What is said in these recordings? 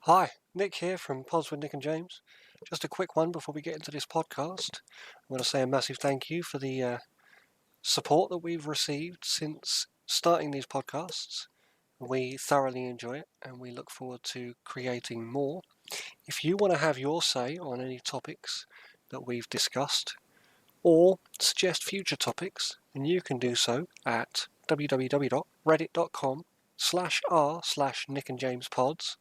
Hi, Nick here from Pods with Nick and James. Just a quick one before we get into this podcast. I want to say a massive thank you for the support that we've received since starting these podcasts. We thoroughly enjoy it and we look forward to creating more. If you want to have your say on any topics that we've discussed or suggest future topics, then you can do so at www.reddit.com/r/Nick and James Pods.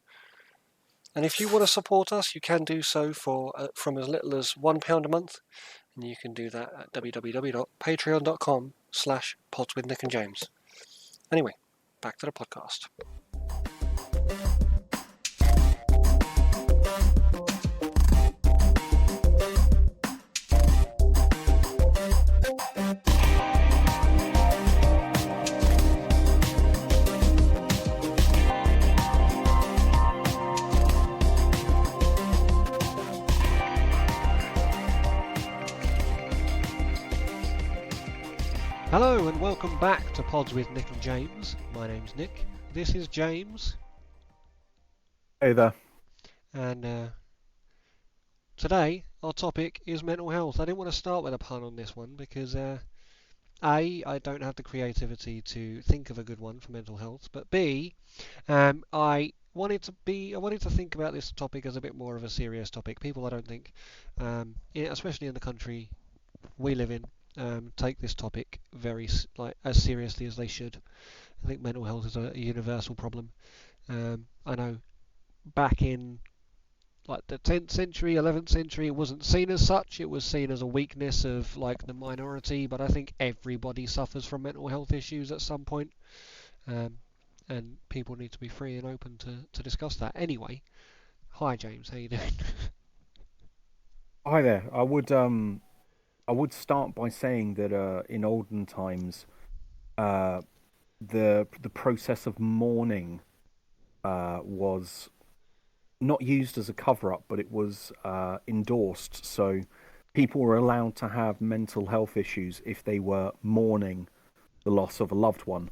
And if you want to support us, you can do so for from as little as £1 a month, and you can do that at www.patreon.com/pods with Nick and James. Anyway, back to the podcast. Hello and welcome back to Pods with Nick and James. My name's Nick. This is James. Hey there. And today our topic is mental health. I didn't want to start with a pun on this one because I don't have the creativity to think of a good one for mental health, but B, I wanted to think about this topic as a bit more of a serious topic. People, I don't think, especially in the country we live in, take this topic very as seriously as they should. I think mental health is a universal problem. I know back in like the 10th century, 11th century, it wasn't seen as such. It was seen as a weakness of like the minority. But I think everybody suffers from mental health issues at some point, um, and people need to be free and open to discuss that. Anyway, hi James, how you doing? Hi there. I would start by saying that in olden times, uh, the process of mourning was not used as a cover up, but it was endorsed. So people were allowed to have mental health issues if they were mourning the loss of a loved one.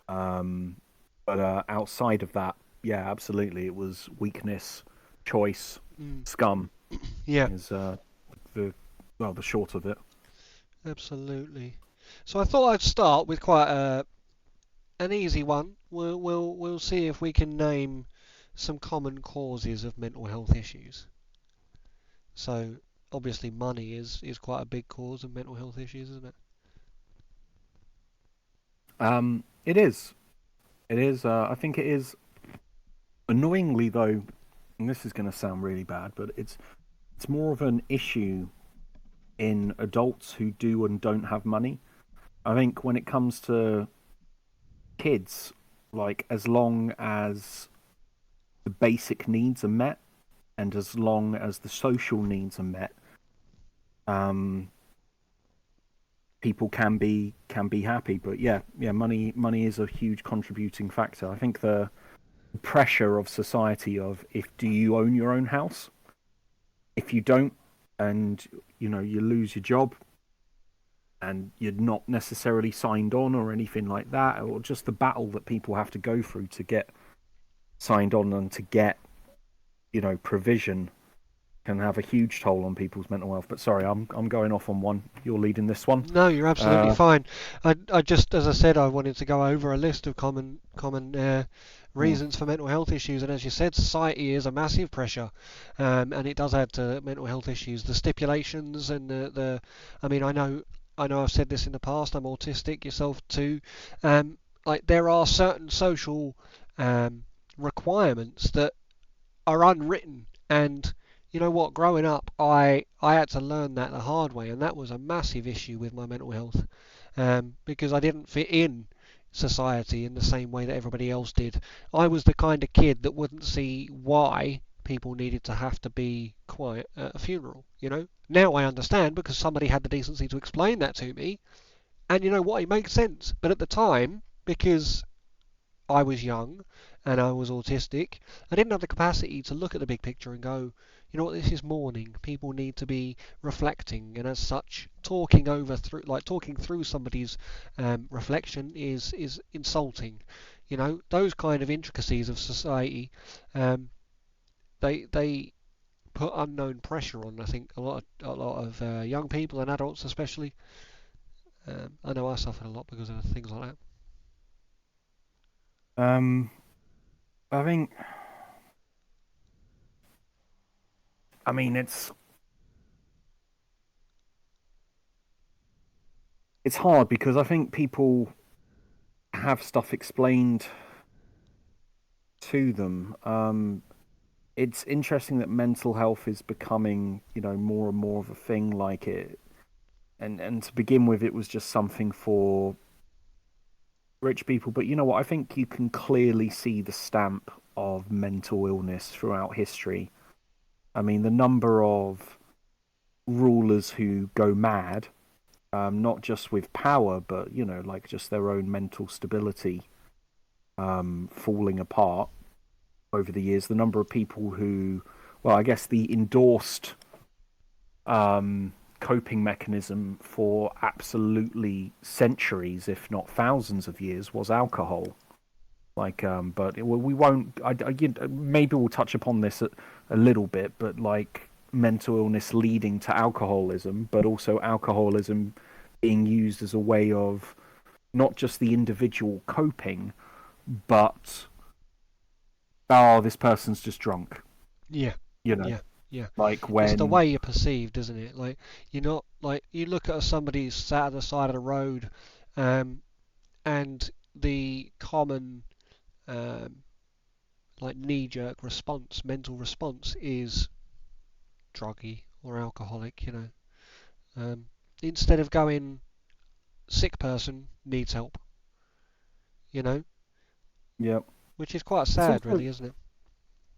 Um, but outside of that, yeah, absolutely, it was weakness, choice, Mm, scum yeah, is the the short of it. absolutely. So I thought I'd start with quite an easy one. We'll see if we can name some common causes of mental health issues. So obviously money is quite a big cause of mental health issues, isn't it? It is. It is. I think it is. Annoyingly, though, and this is going to sound really bad, but it's more of an issue in adults who do and don't have money. I think when it comes to kids, like as long as the basic needs are met and as long as the social needs are met, um, people can be happy. But yeah, money is a huge contributing factor. I think the pressure of society of if do you own your own house? If you don't, and you lose your job, and you're not necessarily signed on or anything like that, or just the battle that people have to go through to get signed on and to get provision can have a huge toll on people's mental health. But sorry, I'm going off on one. You're leading this one. No, you're absolutely Uh, fine. I just, as I said, I wanted to go over a list of common mm, reasons for mental health issues, and as you said, society is a massive pressure, and it does add to mental health issues. The stipulations and I mean, I know I've said this in the past. I'm autistic, yourself too. Like there are certain social um, requirements that are unwritten. And you know what? Growing up, I had to learn that the hard way, and that was a massive issue with my mental health, because I didn't fit in society in the same way that everybody else did. I was the kind of kid that wouldn't see why people needed to have to be quiet at a funeral. Now I understand because somebody had the decency to explain that to me, and you know what? It makes sense. But at the time, because I was young and I was autistic, I didn't have the capacity to look at the big picture and go, you know what, this is mourning. People need to be reflecting, and as such, talking through somebody's reflection is insulting. Those kind of intricacies of society. Um, they put unknown pressure on. I think a lot of young people and adults especially. I know I suffered a lot because of things like that. Um, I think, I mean, it's hard because I think people have stuff explained to them. It's interesting that mental health is becoming, more and more of a thing. Like it, and to begin with, it was just something for rich people. But you know what? I think you can clearly see the stamp of mental illness throughout history. I mean, the number of rulers who go mad, not just with power, but like just their own mental stability, falling apart over the years. The number of people who, well, I guess the endorsed coping mechanism for absolutely centuries, if not thousands of years, was alcohol. Like, but we won't. Maybe we'll touch upon this a little bit, but like mental illness leading to alcoholism, but also alcoholism being used as a way of not just the individual coping, but this person's just drunk. Yeah, You know, yeah, yeah. like It's the when way you're perceived, isn't it? Like you're not like you look at somebody who's sat at the side of the road, um, and the common um, like knee-jerk response, mental response is druggy or alcoholic. Um, instead of going sick person needs help. You know, yeah, which is quite it's sad, also really, isn't it?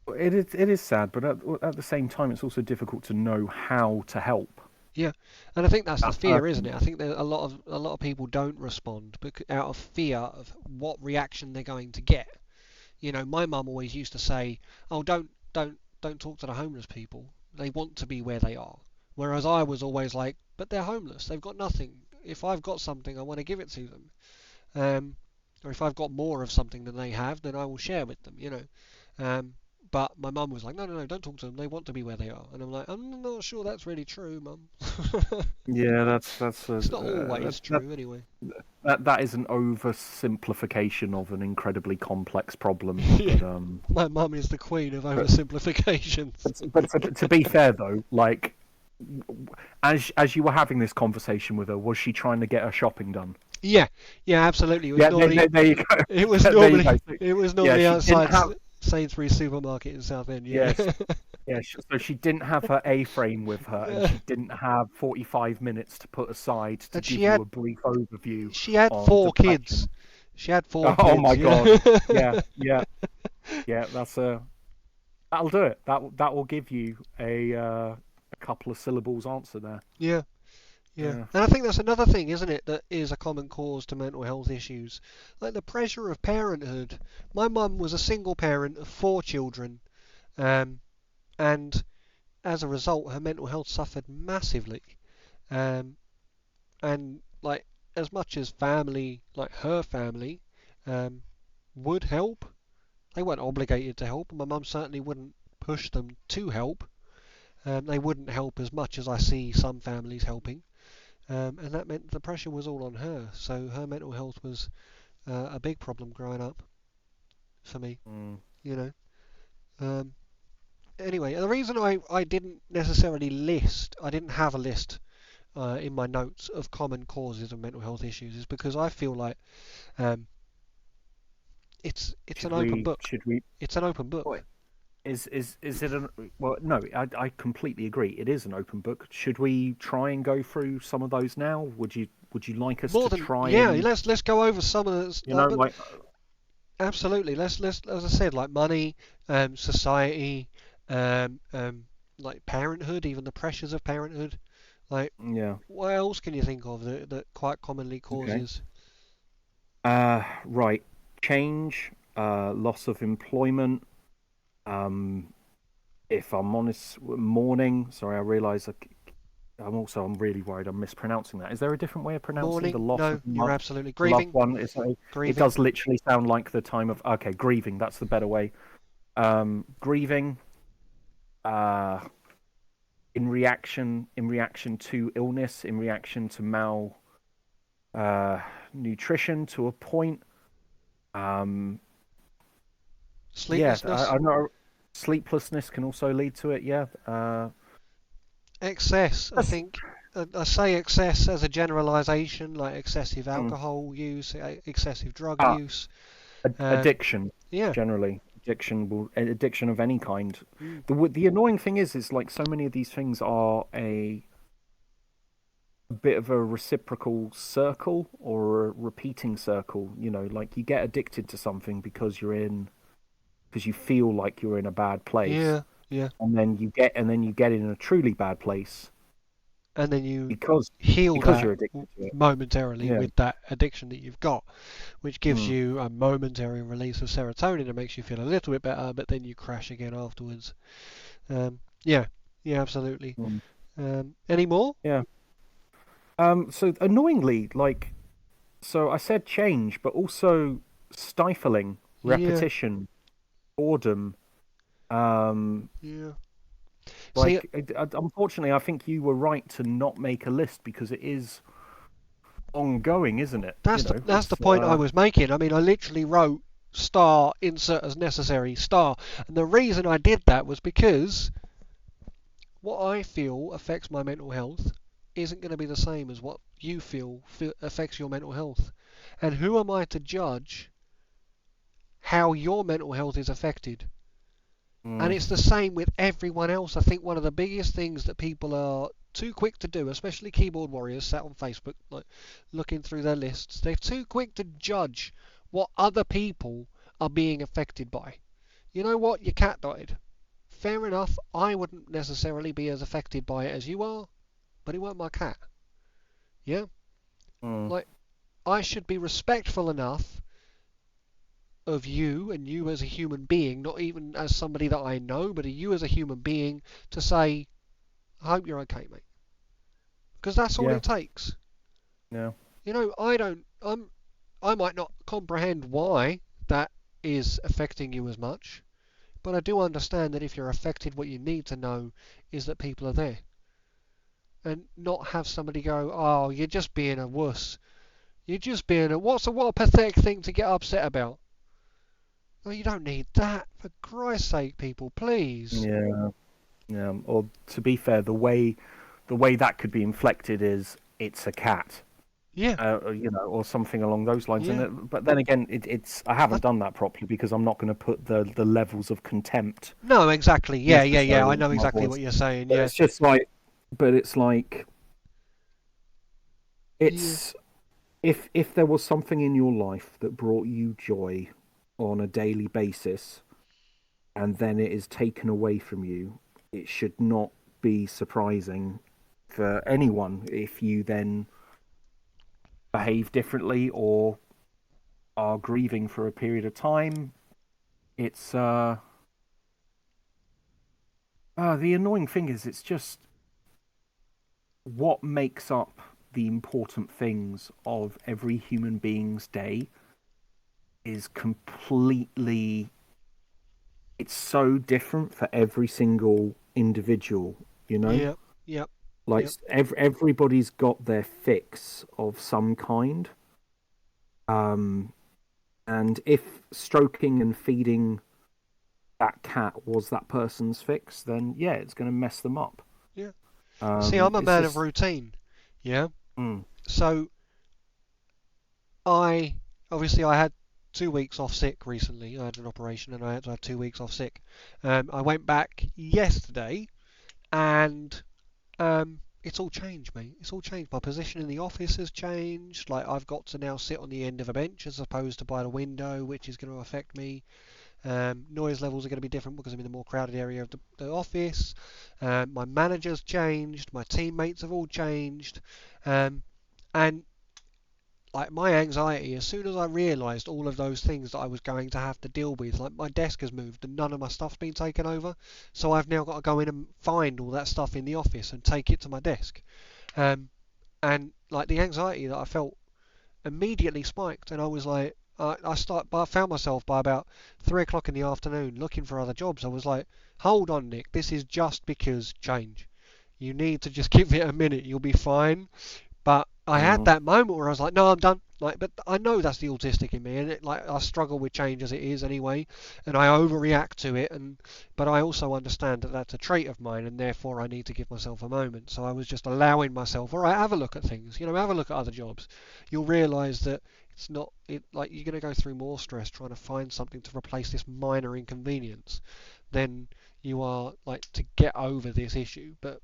it is sad, but at the same time, it's also difficult to know how to help Yeah, and I think that's the that fear, isn't person. it? I think that a lot of people don't respond out of fear of what reaction they're going to get. My mum always used to say, "Oh, don't talk to the homeless people. They want to be where they are." Whereas I was always like, "But they're homeless. They've got nothing. If I've got something, I want to give it to them. Um, or if I've got more of something than they have, then I will share with them. Um, but my mum was like, no, no, no, don't talk to them. They want to be where they are. And I'm like, I'm not sure that's really true, mum. Yeah, that's a It's not always that true, anyway. that is an oversimplification of an incredibly complex problem. Yeah. But My mum is the queen of but, oversimplifications. to be fair though, like as you were having this conversation with her, was she trying to get her shopping done? Yeah, yeah, absolutely. Yeah, there you go. It was There you go. normally, it was Yeah, normally she didn't outside have. Sainsbury's supermarket in Southend. Yeah. Yes, yeah. So she didn't have her A frame with her, and she didn't have 45 minutes to put aside to And give you a brief overview she had on four depression. kids. She had four Oh kids. my God! Yeah. Yeah, yeah, yeah. That'll do it. That will give you a couple of syllables answer there. Yeah. Yeah, Yeah. and I think that's another thing, isn't it, that is a common cause to mental health issues. Like the pressure of parenthood. My mum was a single parent of four children, um, and as a result, her mental health suffered massively. Um, and like as much as family, like her family, um, would help, they weren't obligated to help, and my mum certainly wouldn't push them to help. They wouldn't help as much as I see some families helping. And that meant the pressure was all on her. So her mental health was a big problem growing up for me, Mm. you know. Um, anyway, the reason I didn't necessarily I didn't have a list in my notes of common causes of mental health issues is because I feel like um, it's an Should open we? book. Should we? It's an open book. Wait, is it an? Well, no. I completely agree. It is an open book. Should we try and go through some of those now? Would you like us More to than try yeah, and let's go over some of those. But like absolutely, let's as I said, like money, society, um, um, like parenthood, even the pressures of parenthood. Like, yeah. what else can you think of that quite commonly Okay. causes? Right. Change. Loss of employment. Um, if I'm honest, mourning. Sorry, I realise I'm really worried I'm mispronouncing that. Is there a different way of pronouncing the Mourning? loss of No, you're absolutely loved grieving. one? It Grieving. does literally sound like the time of grieving. That's the better way. Grieving. uh, in reaction to illness, in reaction to nutrition to a point. Um, yeah, Sleeplessness, I know sleeplessness can also lead to it. Yeah, excess. I that's, think I say excess as a generalisation, like excessive mm, alcohol use, excessive drug uh, use. Um, addiction yeah. generally. Addiction of any kind. Mm. The annoying thing is like so many of these things are a bit of a reciprocal circle or a repeating circle. You know, like you get addicted to something because you feel like you're in a bad place, Yeah. Yeah. and then you get in a truly bad place And then you because heal that you're addicted to it. momentarily Yeah. with that addiction that you've got, which gives Mm. you a momentary release of serotonin and makes you feel a little bit better, but then you crash again afterwards. Yeah, yeah, absolutely. Mm. Any more? Yeah. So annoyingly, like, so I said change, but also stifling, Yeah, repetition, boredom. Um, yeah. See, like, unfortunately, I think you were right to not make a list because it is ongoing, isn't it? You know, that's the it's point I was making. I mean, I literally wrote star insert as necessary star, and the reason I did that was because what I feel affects my mental health isn't going to be the same as what you feel affects your mental health. And who am I to judge how your mental health is affected? And mm, it's the same with everyone else. I think one of the biggest things that people are too quick to do, especially keyboard warriors sat on Facebook, like looking through their lists, they're too quick to judge what other people are being affected by. You know what? Your cat died. Fair enough. I wouldn't necessarily be as affected by it as you are, but it weren't my cat. Yeah? mm, Like, I should be respectful enough of you and you as a human being, not even as somebody that I know, but you as a human being, to say, I hope you're okay, mate. Because that's all yeah, it takes. yeah, You know, I might not comprehend why that is affecting you as much, but I do understand that if you're affected, what you need to know is that people are there. And not have somebody go, oh, you're just being a wuss. You're just being a, what a pathetic thing to get upset about. No, you don't need that. For Christ's sake, people, please. yeah, yeah. Or to be fair, the way that could be inflected is it's a cat. Yeah, Or something along those lines. yeah. But then again, it's I I, haven't done that properly because I'm not going to put the levels of contempt no, exactly. Yeah, yeah, yeah. necessary I into know my exactly voice. what you're saying. But Yeah, it's just like, but it's like yeah, it's if there was something in your life that brought you joy on a daily basis, and then it is taken away from you, it should not be surprising for anyone if you then behave differently or are grieving for a period of time. It's the annoying thing is it's just what makes up the important things of every human being's day is completely it's so different for every single individual, you know? yeah, yep, Like yep. everybody's got their fix of some kind. Um and if stroking and feeding that cat was that person's fix, then yeah, it's going to mess them up. Yeah. See, I'm a It's man of just, routine. Yeah. mm, So I obviously I had 2 weeks off sick recently. I had an operation and I had to have 2 weeks off sick. I went back yesterday and it's all changed, mate. It's all changed. My position in the office has changed. Like I've got to now sit on the end of a bench as opposed to by the window, which is going to affect me. Noise levels are going to be different because I'm in the more crowded area of the office. My manager's changed. My teammates have all changed. And like my anxiety, as soon as I realised all of those things that I was going to have to deal with, like my desk has moved and none of my stuff's been taken over, so I've now got to go in and find all that stuff in the office and take it to my desk. Um, and like the anxiety that I felt immediately spiked, and I was like, I found myself by about 3 o'clock in the afternoon looking for other jobs. I was like, hold on, Nick, this is just because change. You need to just give it a minute. You'll be fine. But I had Mm. that moment where I was like, no, I'm done. Like, but I know that's the autistic in me, and like I struggle with change as it is anyway, and I overreact to it. But I also understand that that's a trait of mine, and therefore I need to give myself a moment. So I was just allowing myself, all right, have a look at things. Have a look at other jobs. You'll realise that it's not like you're going to go through more stress trying to find something to replace this minor inconvenience than you are like to get over this issue. But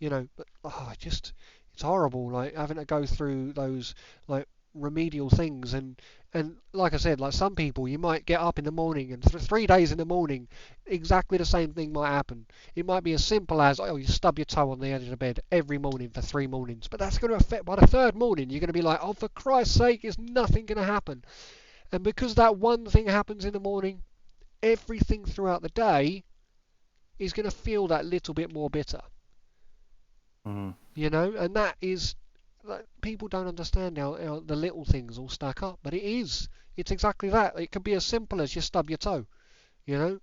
it's horrible, like having to go through those like remedial things, and like I said, like some people, you might get up in the morning and 3 days in the morning, exactly the same thing might happen. It might be as simple as, oh, you stub your toe on the edge of the bed every morning for 3 mornings, but that's going to affect by the third morning. You're going to be like, oh, for Christ's sake, is nothing going to happen? And because that one thing happens in the morning, everything throughout the day is going to feel that little bit more bitter. Mm. And that is, like, people don't understand how the little things all stack up, but it's exactly that. It could be as simple as you stub your toe, you know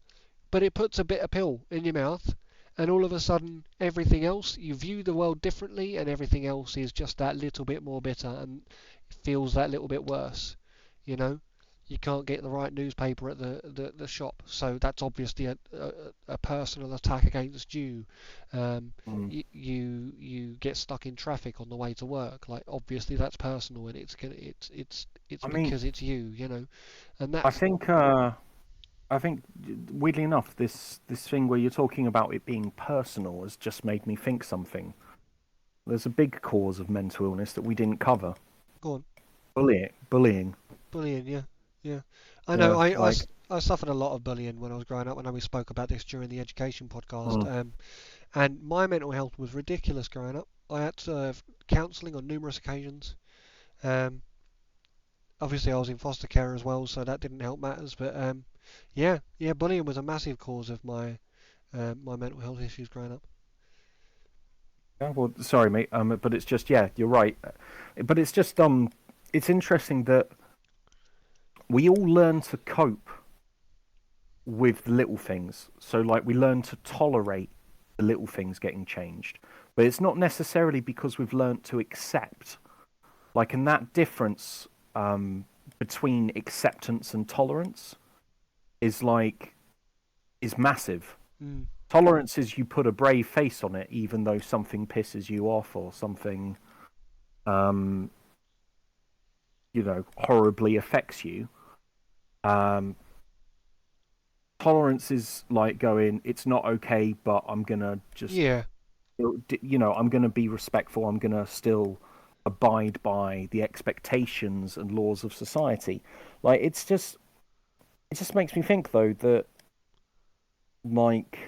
but it puts a bitter pill in your mouth, and all of a sudden everything else, you view the world differently, and everything else is just that little bit more bitter and feels that little bit worse. you know you can't get the right newspaper at the shop, so that's obviously a personal attack against you. Mm. You get stuck in traffic on the way to work, like obviously that's personal, and it's I mean, because it's you, and I that's think I think weirdly enough, this thing where you're talking about it being personal has just made me think something. There's a big cause of mental illness that we didn't cover. go on. Bullying. Bullying, yeah, yeah. I know. Yeah, like. I suffered a lot of bullying when I was growing up. I know we spoke about this during the education podcast. Mm. And my mental health was ridiculous growing up. I had to have counselling on numerous occasions. Um, Obviously, I was in foster care as well, so that didn't help matters. But yeah, yeah, bullying was a massive cause of my mental health issues growing up. Yeah, well, sorry, mate. But it's just, yeah, you're right. But it's just it's interesting that we all learn to cope with the little things. So, like, we learn to tolerate the little things getting changed, but it's not necessarily because we've learned to accept. Like, and that difference between acceptance and tolerance is is massive. Mm. Tolerance is you put a brave face on it, even though something pisses you off or something, um, horribly affects you. Um, Tolerance is like going, it's not okay, but I'm gonna just, Yeah, I'm gonna be respectful. I'm gonna still abide by the expectations and laws of society. Like, it just makes me think though that, like,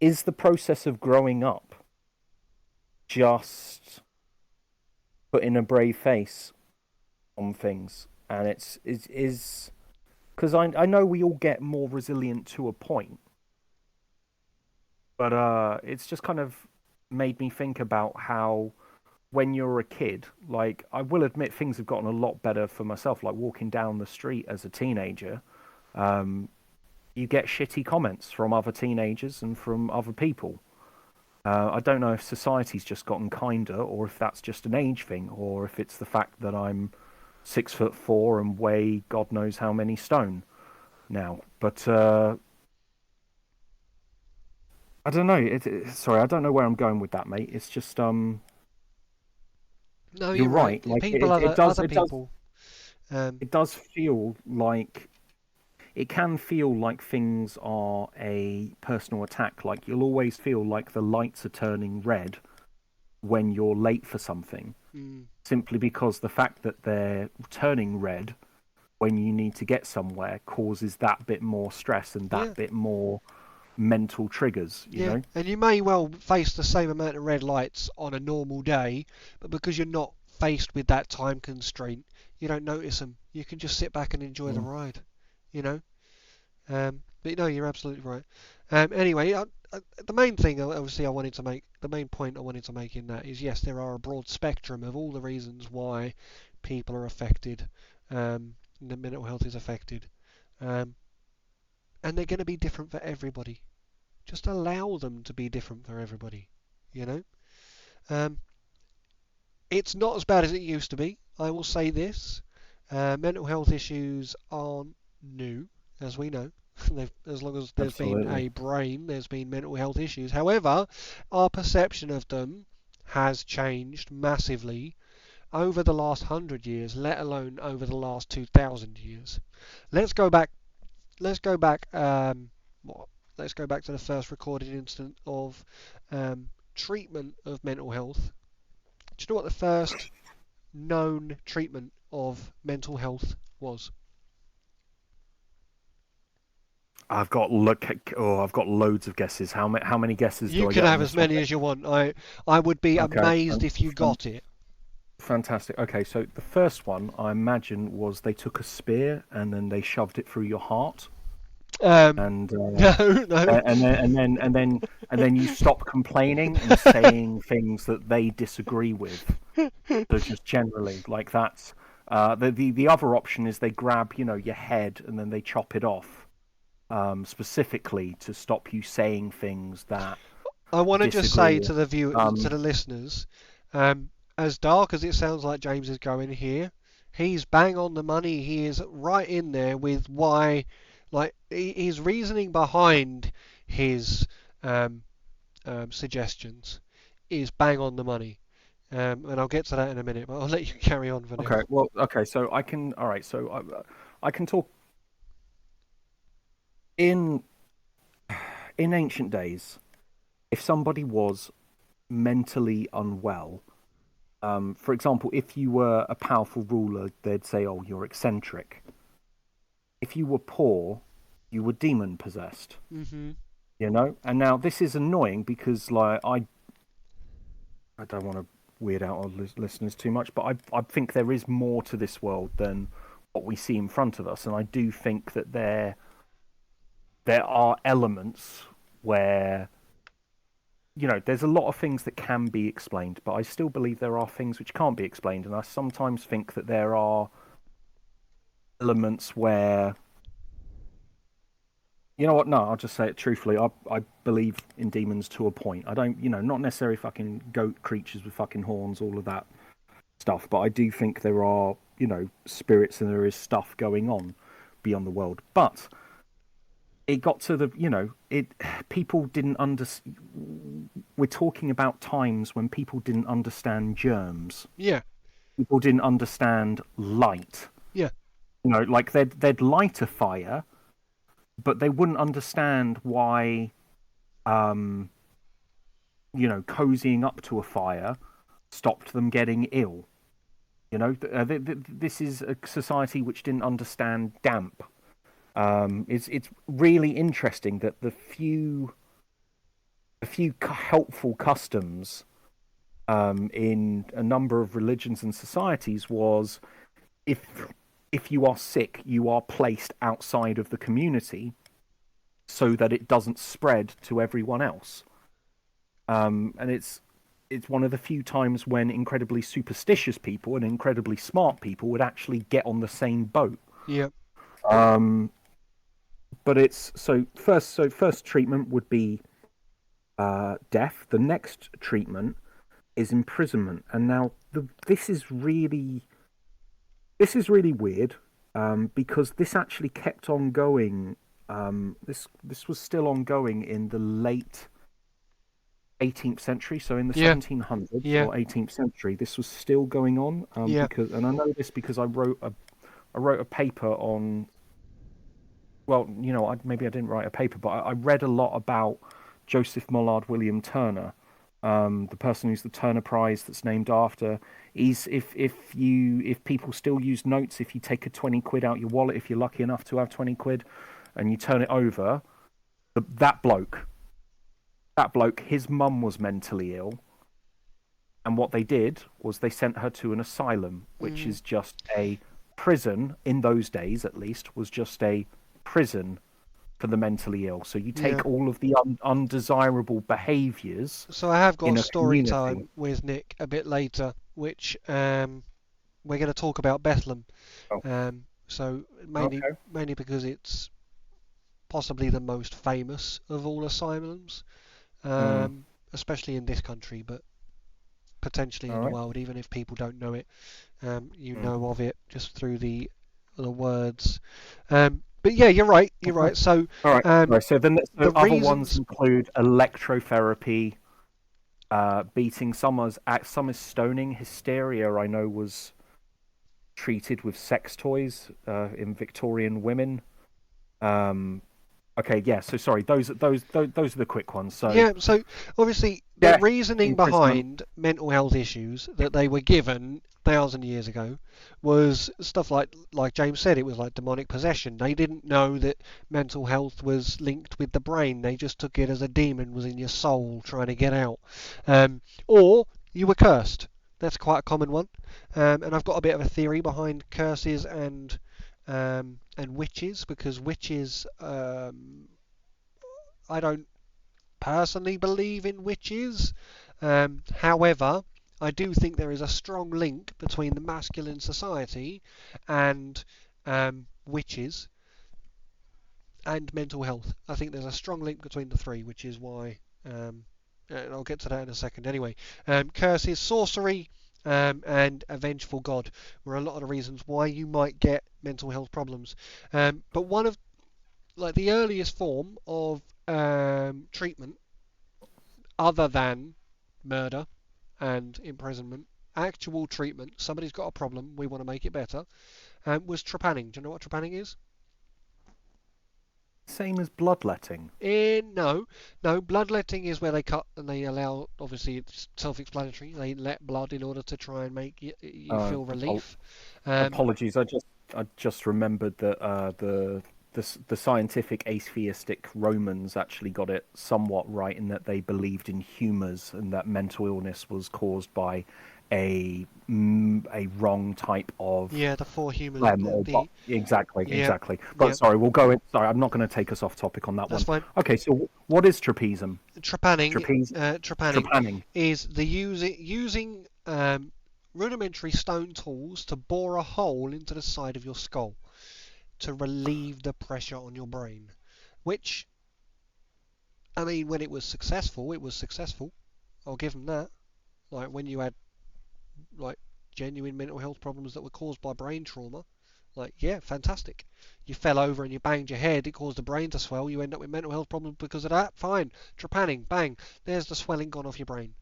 is the process of growing up just putting a brave face on things? And is because I know we all get more resilient to a point, but it's just kind of made me think about how when you're a kid, like, I will admit things have gotten a lot better for myself. Like, walking down the street as a teenager, um, you get shitty comments from other teenagers and from other people. I don't know if society's just gotten kinder, or if that's just an age thing, or if it's the fact that I'm 6'4" and weigh God knows how many stone now. But I don't know. Sorry, I don't know where I'm going with that, mate. It's just no, you're you're right. right. Like, People, other people. Um, it does feel like, it can feel like things are a personal attack. Like, you'll always feel like the lights are turning red when you're late for something, mm, simply because the fact that they're turning red when you need to get somewhere causes that bit more stress and yeah. that bit more mental triggers, you Yeah, know? and you may well face the same amount of red lights on a normal day, but because you're not faced with that time constraint, you don't notice them. You can just sit back and enjoy the Mm. ride, you know. But no, you're absolutely right. Anyway, the main thing, obviously, the main point I wanted to make in that is, yes, there are a broad spectrum of all the reasons why people are affected, the mental health is affected, um, and they're going to be different for everybody. Just allow them to be different for everybody, you know. Um, it's not as bad as it used to be. I will say this: mental health issues aren't new, as we know. As long as there's been Absolutely. a brain, there's been mental health issues. However, our perception of them has changed massively over the last 100 years, let alone over the last 2,000 years. Let's go back. Let's go back. What? Let's go back to the first recorded incident of treatment of mental health. Do you know what the first known treatment of mental health was? I've got loads of guesses. How many guesses You do I can get on have as this one? many as you want. I would be Okay. amazed if you got it. Fantastic. Okay, so the first one I imagine was they took a spear and then they shoved it through your heart, and No, no. and then you stop complaining and saying things that they disagree with. So just generally, like that's the other option is they grab your head and then they chop it off, specifically to stop you saying things that I want to just disagree say with. to to the listeners, as dark as it sounds like James is going here, he's bang on the money. He is right in there with why, like his reasoning behind his um, suggestions is bang on the money. And I'll get to that in a minute, but I'll let you carry on for Okay, now. well, okay, so I can. All right, so I can talk in ancient days. If somebody was mentally unwell, for example, if you were a powerful ruler, they'd say, "Oh, you're eccentric." If you were poor, you were demon possessed. Mhm. And now this is annoying because, like, I don't want to weird out our listeners too much, but I think there is more to this world than what we see in front of us, and I do think that there are elements where there's a lot of things that can be explained, but I still believe there are things which can't be explained, and I sometimes think that there are elements where you know what? No, I'll just say it truthfully. I believe in demons to a point. I don't, not necessarily fucking goat creatures with fucking horns, all of that stuff, but I do think there are, spirits and there is stuff going on beyond the world. But it got to people didn't we're talking about times when people didn't understand germs. Yeah. People didn't understand light. Yeah. Like they'd light a fire, but they wouldn't understand why, cozying up to a fire stopped them getting ill. This is a society which didn't understand damp. It's really interesting that the few helpful customs in a number of religions and societies was if you are sick, you are placed outside of the community so that it doesn't spread to everyone else. And it's one of the few times when incredibly superstitious people and incredibly smart people would actually get on the same boat. Yeah. But it's first treatment would be death. The next treatment is imprisonment, and now this is really weird, because this actually kept on going. This was still ongoing in the late 18th century, so in the 1700s or 18th century, this was still going on. And I know this because I wrote a paper on. Well, maybe I didn't write a paper, but I read a lot about Joseph Millard William Turner, the person who's the Turner Prize that's named after. He's if people still use notes, if you take a 20 quid out your wallet, if you're lucky enough to have 20 quid, and you turn it over, that bloke, his mum was mentally ill, and what they did was they sent her to an asylum, which is just a prison in those days, at least, was just a prison for the mentally ill. So you take all of the undesirable behaviours. So I have got in a story community. time with Nick a bit later, which we're going to talk about Bethlehem. Oh, So okay. mainly because it's possibly the most famous of all asylums, Mm, especially in this country, but potentially in all the right. world, even if people don't know it. You Mm, know of it just through the words. But yeah, you're right. You're okay. right. So All right. um, Right. So then, the so other ones reasons, include electrotherapy, beating. Some is stoning. Hysteria, I know, was treated with sex toys in Victorian women. Um, okay, yeah. So sorry, those are the quick ones. So yeah. So obviously, the death, reasoning imprisonment. behind mental health issues that they were given 1,000 years ago was stuff like James said, it was like demonic possession. They didn't know that mental health was linked with the brain. They just took it as a demon was in your soul trying to get out, or you were cursed. That's quite a common one. And I've got a bit of a theory behind curses and witches, because witches, I don't personally believe in witches. However, I do think there is a strong link between the masculine society and witches and mental health. I think there's a strong link between the three, which is why. And I'll get to that in a second. Anyway, curses, sorcery, and a vengeful god were a lot of the reasons why you might get mental health problems. But one of like the earliest form of treatment other than murder and imprisonment, actual treatment, somebody's got a problem, we want to make it better, was trepanning. Do you know what trepanning is? Same as bloodletting. No, no. Bloodletting is where they cut and they allow. Obviously, it's self-explanatory. They let blood in order to try and make you Uh, feel apol- relief. Um, Apologies, I just remembered that the scientific atheistic Romans actually got it somewhat right in that they believed in humours and that mental illness was caused by a wrong type of yeah, the four humors. phlegm or exactly, Yeah, exactly. But yeah. sorry, we'll go in. Sorry, I'm not going to take us off topic on that That's one. fine. Okay, so what is trapezium? Trepanning, Trapeze, trepanning trepanning. is the using rudimentary stone tools to bore a hole into the side of your skull to relieve the pressure on your brain. Which, I mean, when it was successful, it was successful. I'll give them that. Like when you had like genuine mental health problems that were caused by brain trauma, like yeah, fantastic. You fell over and you banged your head, it caused the brain to swell, you end up with mental health problems because of that. Fine, trepanning, bang, there's the swelling gone off your brain.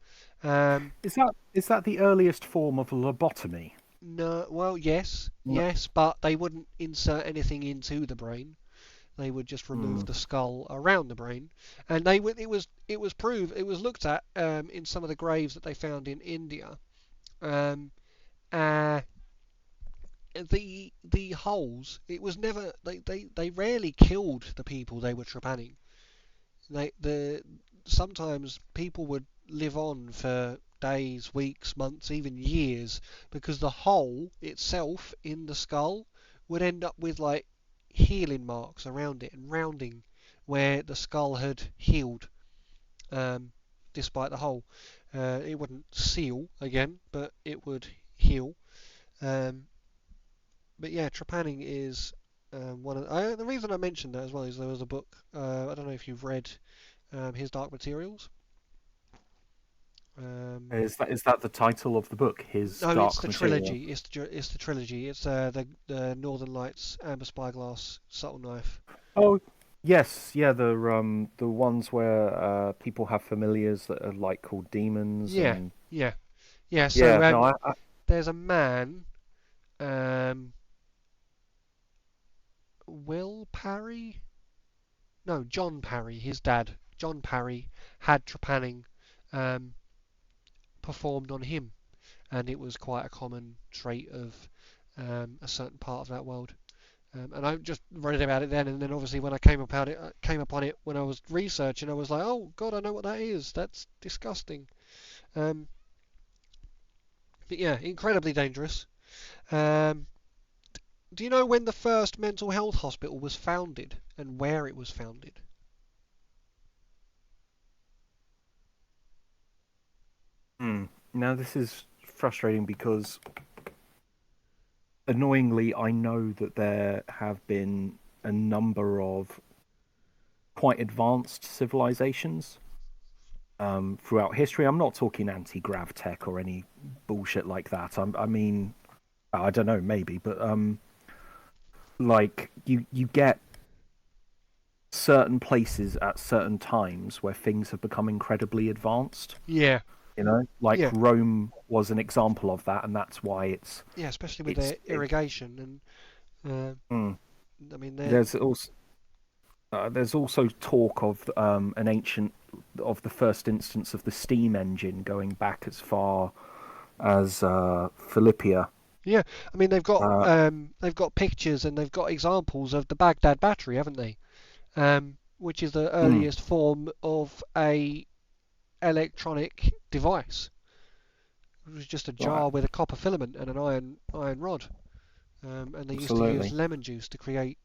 Um, Is that the earliest form of lobotomy? no, well, yes, No. yes, but they wouldn't insert anything into the brain. They would just remove Hmm. the skull around the brain, and they would. It was proved. It was looked at in some of the graves that they found in India. Um, uh, the holes. It was never. They rarely killed the people they were trepanning. Sometimes people would live on for days, weeks, months, even years because the hole itself in the skull would end up with like healing marks around it and rounding where the skull had healed, um, despite the hole. It wouldn't seal again, but it would heal. Um, but yeah, trepanning is one of the reason I mentioned that as well is there was a book. I don't know if you've read His Dark Materials. Um, Is that the title of the book? His no, it's Dark the Material. trilogy. It's the trilogy. It's the Northern Lights, Amber Spyglass, Subtle Knife. Oh, yes, yeah. The ones where people have familiars that are like called demons Yeah, and yeah, yeah. So yeah. No, there's a man, um, Will Parry. No, John Parry. His dad, John Parry, had trepanning um, performed on him, and it was quite a common trait of a certain part of that world. And I just read about it then, and then obviously when I came upon it when I was researching, I was like, oh God, I know what that is. That's disgusting. Um, but yeah, incredibly dangerous. Um, do you know when the first mental health hospital was founded and where it was founded? now this is frustrating because annoyingly, I know that there have been a number of quite advanced civilizations throughout history. I'm not talking anti-grav tech or any bullshit like that. I mean, I don't know, maybe, but like you get certain places at certain times where things have become incredibly advanced. Yeah, You know, like yeah, Rome was an example of that, and that's why yeah. Especially with it's their irrigation and mm. I mean they're There's also talk of an ancient of the first instance of the steam engine going back as far as Philippia. yeah. I mean Uh, they've got pictures and they've got examples of the Baghdad battery, haven't they? Which is the mm, earliest form of a electronic device. It was just a right, jar with a copper filament and an iron rod, and they used to use absolutely. lemon juice to create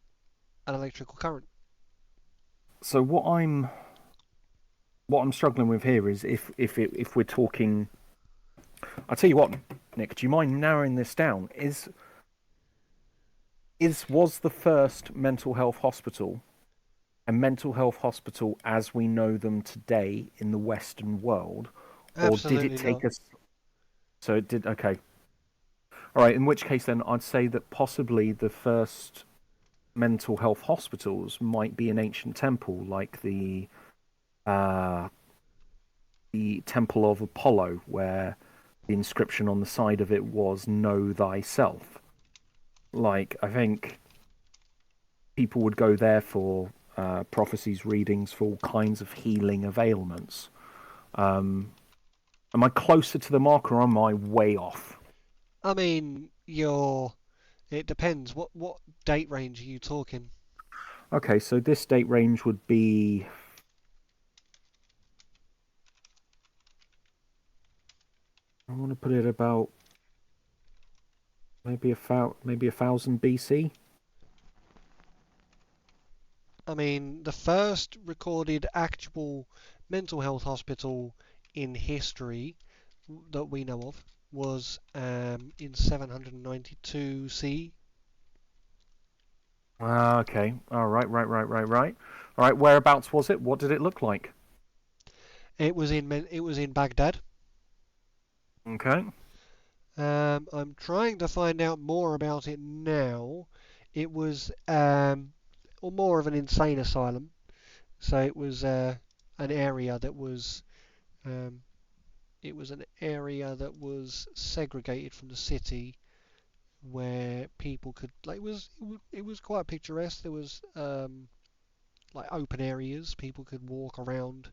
an electrical current. So what I'm struggling with here is if we're talking, I'll tell you what, Nick. Do you mind narrowing this down? Was the first mental health hospital a mental health hospital as we know them today in the Western world, or did it Absolutely not. take us? So it did. Okay, all right. In which case, then I'd say that possibly the first mental health hospitals might be an ancient temple, like uh, the Temple of Apollo, where the inscription on the side of it was "Know thyself." Like I think people would go there for prophecies, readings, for all kinds of healing of ailments. Um, am I closer to the mark or am I way off? I mean, you're. It depends. What date range are you talking? Okay, so this date range would be. I want to put it about maybe 1,000 BC. I mean, the first recorded actual mental health hospital in history that we know of was in 792 C. Ah, okay. All right, right. All right, whereabouts was it? What did it look like? It was in Baghdad. Okay. I'm trying to find out more about it now. It was or more of an insane asylum. So an area that was um, it was an area that was segregated from the city where people could like it was quite picturesque. There was like open areas people could walk around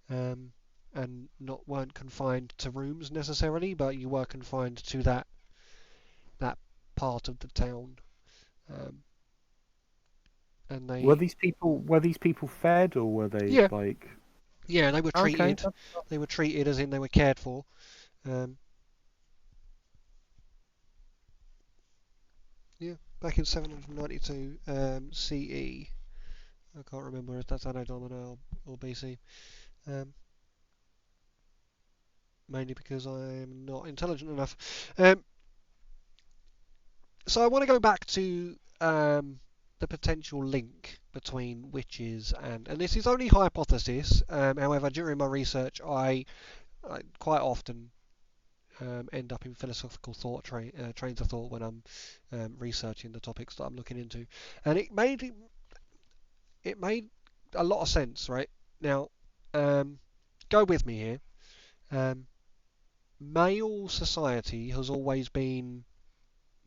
um, and not weren't confined to rooms necessarily, but you were confined to that part of the town. Um, and they Were these people fed or were they yeah like yeah okay? they were treated as in they were cared for. Um, yeah, back in 792 CE. I can't remember if that's Anno Domini or BC. Um, Mainly because I'm not intelligent enough. Um, so I want to go back to the potential link between witches and this is only hypothesis. However, during my research, I quite often end up in philosophical trains of thought when I'm researching the topics that I'm looking into, and it made a lot of sense. Right now, um, go with me here. Um, Male society has always been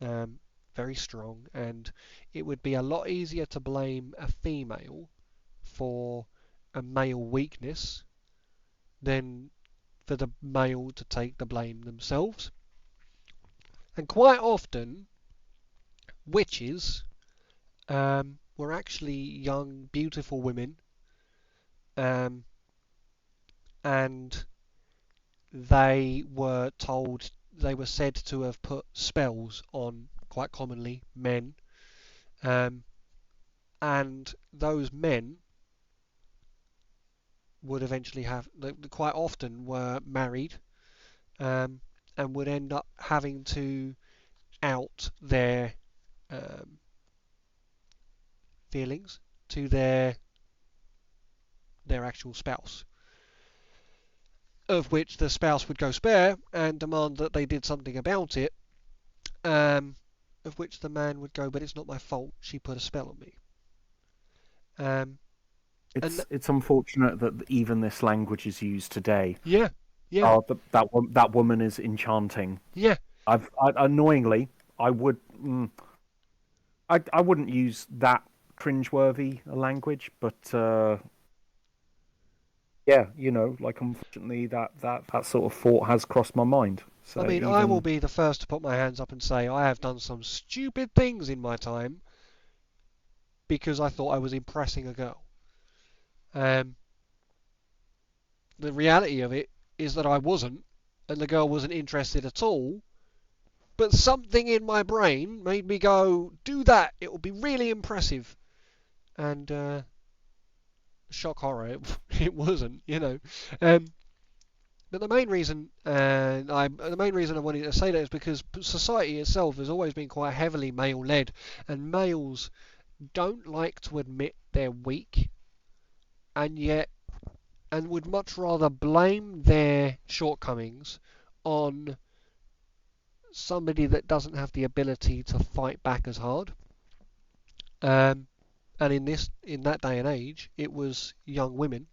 um, very strong, and it would be a lot easier to blame a female for a male weakness than for the male to take the blame themselves. And quite often, witches were actually young, beautiful women, um, and they were said to have put spells on quite commonly men, um, and those men would eventually quite often were married, um, and would end up having to out their um, feelings to their actual spouse, of which the spouse would go spare and demand that they did something about it, um, of which the man would go, but it's not my fault, she put a spell on me. Um, and It's unfortunate that even this language is used today. yeah, yeah, Oh, that woman is enchanting. yeah. Annoyingly, I would I wouldn't use that cringeworthy language, but yeah, like unfortunately that sort of thought has crossed my mind. I So mean, I will even be the first to put my hands up and say I have done some stupid things in my time because I thought I was impressing a girl. Um, the reality of it is that I wasn't, and the girl wasn't interested at all. But something in my brain made me go, "Do that. It will be really impressive." And shock horror, it wasn't, Um, but the main reason I wanted to say that is because society itself has always been quite heavily male-led, and males don't like to admit they're weak, and yet and would much rather blame their shortcomings on somebody that doesn't have the ability to fight back as hard. Um, and in that day and age, it was young women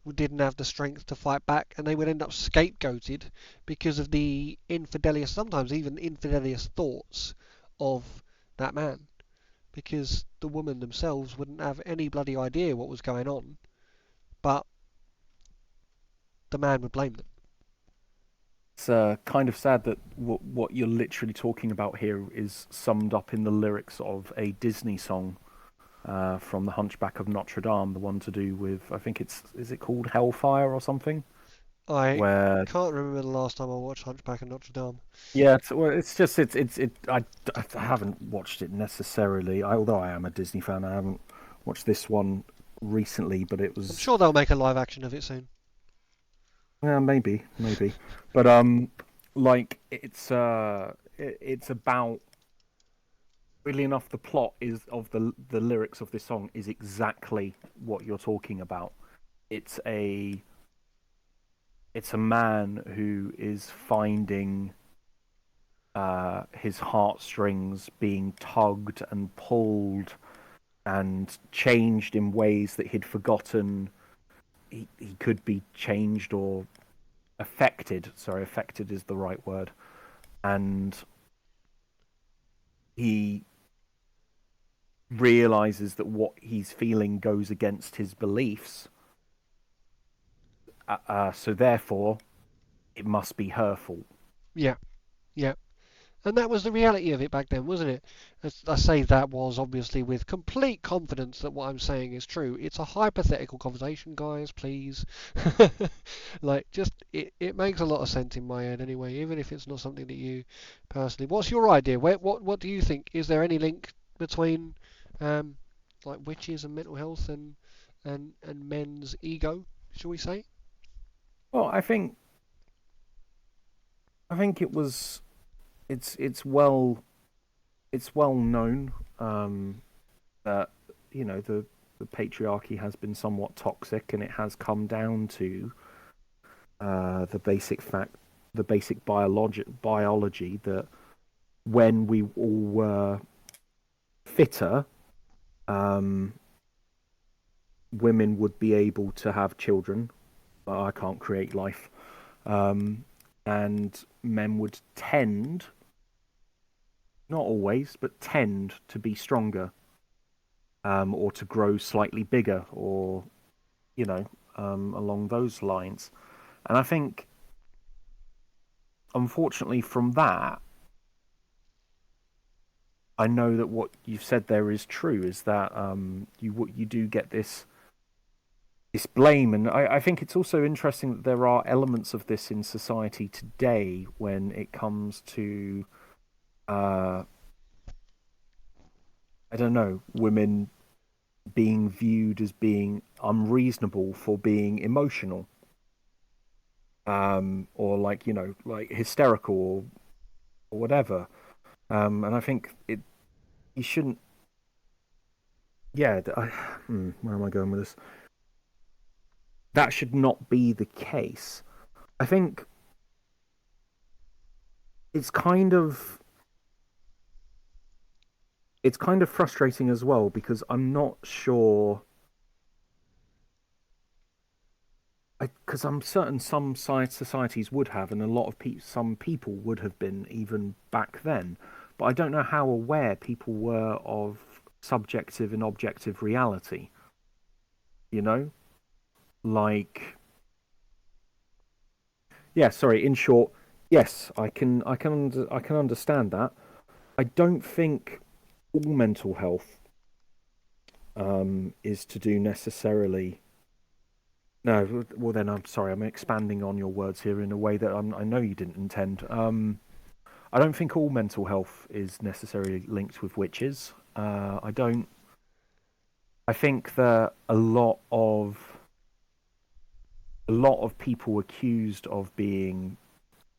who didn't have the strength to fight back, and they would end up scapegoated because of the infidelious, sometimes even infidelious thoughts of that man, because the women themselves wouldn't have any bloody idea what was going on, but the man would blame them. it's kind of sad that what you're literally talking about here is summed up in the lyrics of a Disney song from The Hunchback of Notre Dame, the one to do with, I think is it called Hellfire or something? I Where can't remember the last time I watched Hunchback of Notre Dame. yeah, well, it's just I haven't watched it necessarily. Although I am a Disney fan, I haven't watched this one recently, but it I'm was sure they'll make a live action of it soon. yeah, maybe, but like it's about, really enough, the plot is of the lyrics of this song is exactly what you're talking about. It's a it's a man who is finding his heartstrings being tugged and pulled and changed in ways that he'd forgotten he could be changed or affected. Sorry, affected is the right word. And he realizes that what he's feeling goes against his beliefs. So therefore, it must be her fault. Yeah, yeah. And that was the reality of it back then, wasn't it? As I say that was obviously with complete confidence that what I'm saying is true. It's a hypothetical conversation, guys, please. It makes a lot of sense in my head anyway, even if it's not something that you personally. What's your idea? What do you think? Is there any link between um, like witches and mental health and men's ego, shall we say? Well, I think it's it's well known that the patriarchy has been somewhat toxic, and it has come down to the basic fact, the basic biology that when we all were fitter, um, women would be able to have children. But I can't create life, um, and men would tend, not always, but tend to be stronger, or to grow slightly bigger, or you know, along those lines. And I think, unfortunately, from that, I know that what you've said there is true. Is that you do get this blame, and I think it's also interesting that there are elements of this in society today when it comes to I don't know, women being viewed as being unreasonable for being emotional, or like hysterical, or whatever. And I think you shouldn't. Yeah, where am I going with this? That should not be the case. I think it's kind of it's kind of frustrating as well because I'm not sure. Because I'm certain some societies would have, and a lot of some people would have been even back then. But I don't know how aware people were of subjective and objective reality. You know, like yeah. Sorry. In short, yes, I can understand that. I don't think all mental health is to do necessarily. No, well then I'm sorry. I'm expanding on your words here in a way that I know you didn't intend. I don't think all mental health is necessarily linked with witches. I don't. I think that a lot of people accused of being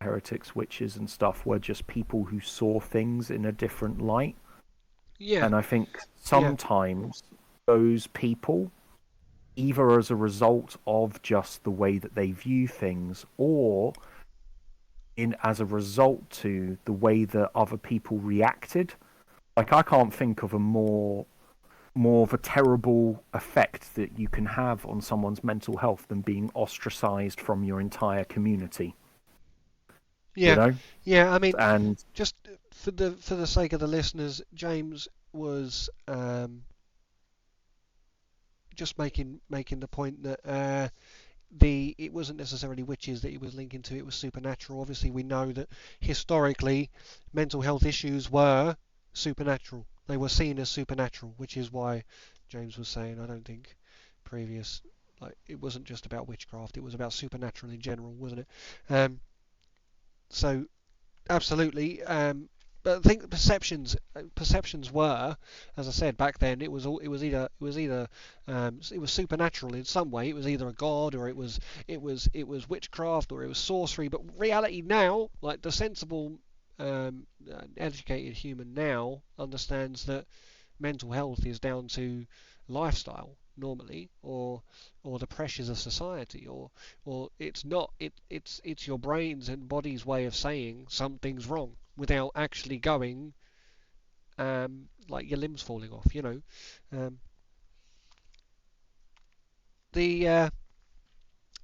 heretics, witches, and stuff were just people who saw things in a different light. Yeah, And I think yeah, sometimes those people, either as a result of just the way that they view things, or in as a result to the way that other people reacted. Like I can't think of a more of a terrible effect that you can have on someone's mental health than being ostracized from your entire community. You yeah, know, yeah. I mean, and just for the sake of the listeners, James was just making the point that it wasn't necessarily witches that he was linking to; it was supernatural. Obviously, we know that historically, mental health issues were supernatural. They were seen as supernatural, which is why James was saying I don't think previous like it wasn't just about witchcraft; it was about supernatural in general, wasn't it? Um, so absolutely. But I think perceptions were, as I said back then, it was supernatural in some way. It was either a god or it was witchcraft or it was sorcery. But reality now, like the sensible, educated human now understands that mental health is down to lifestyle normally or the pressures of society or it's not it's your brain's and body's way of saying something's wrong without actually going like your limbs falling off, you know. um, the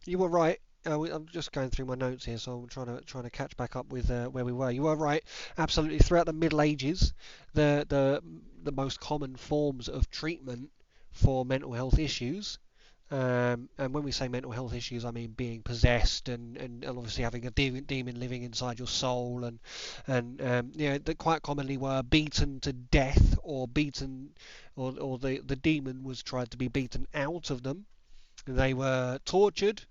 You were right. I'm just going through my notes here, so I'm trying to catch back up with where we were. You were right, absolutely. Throughout the Middle Ages, the most common forms of treatment for mental health issues, and when we say mental health issues, I mean being possessed and obviously having a demon living inside your soul, and you know that quite commonly were beaten to death or beaten, or the demon was tried to be beaten out of them. They were tortured,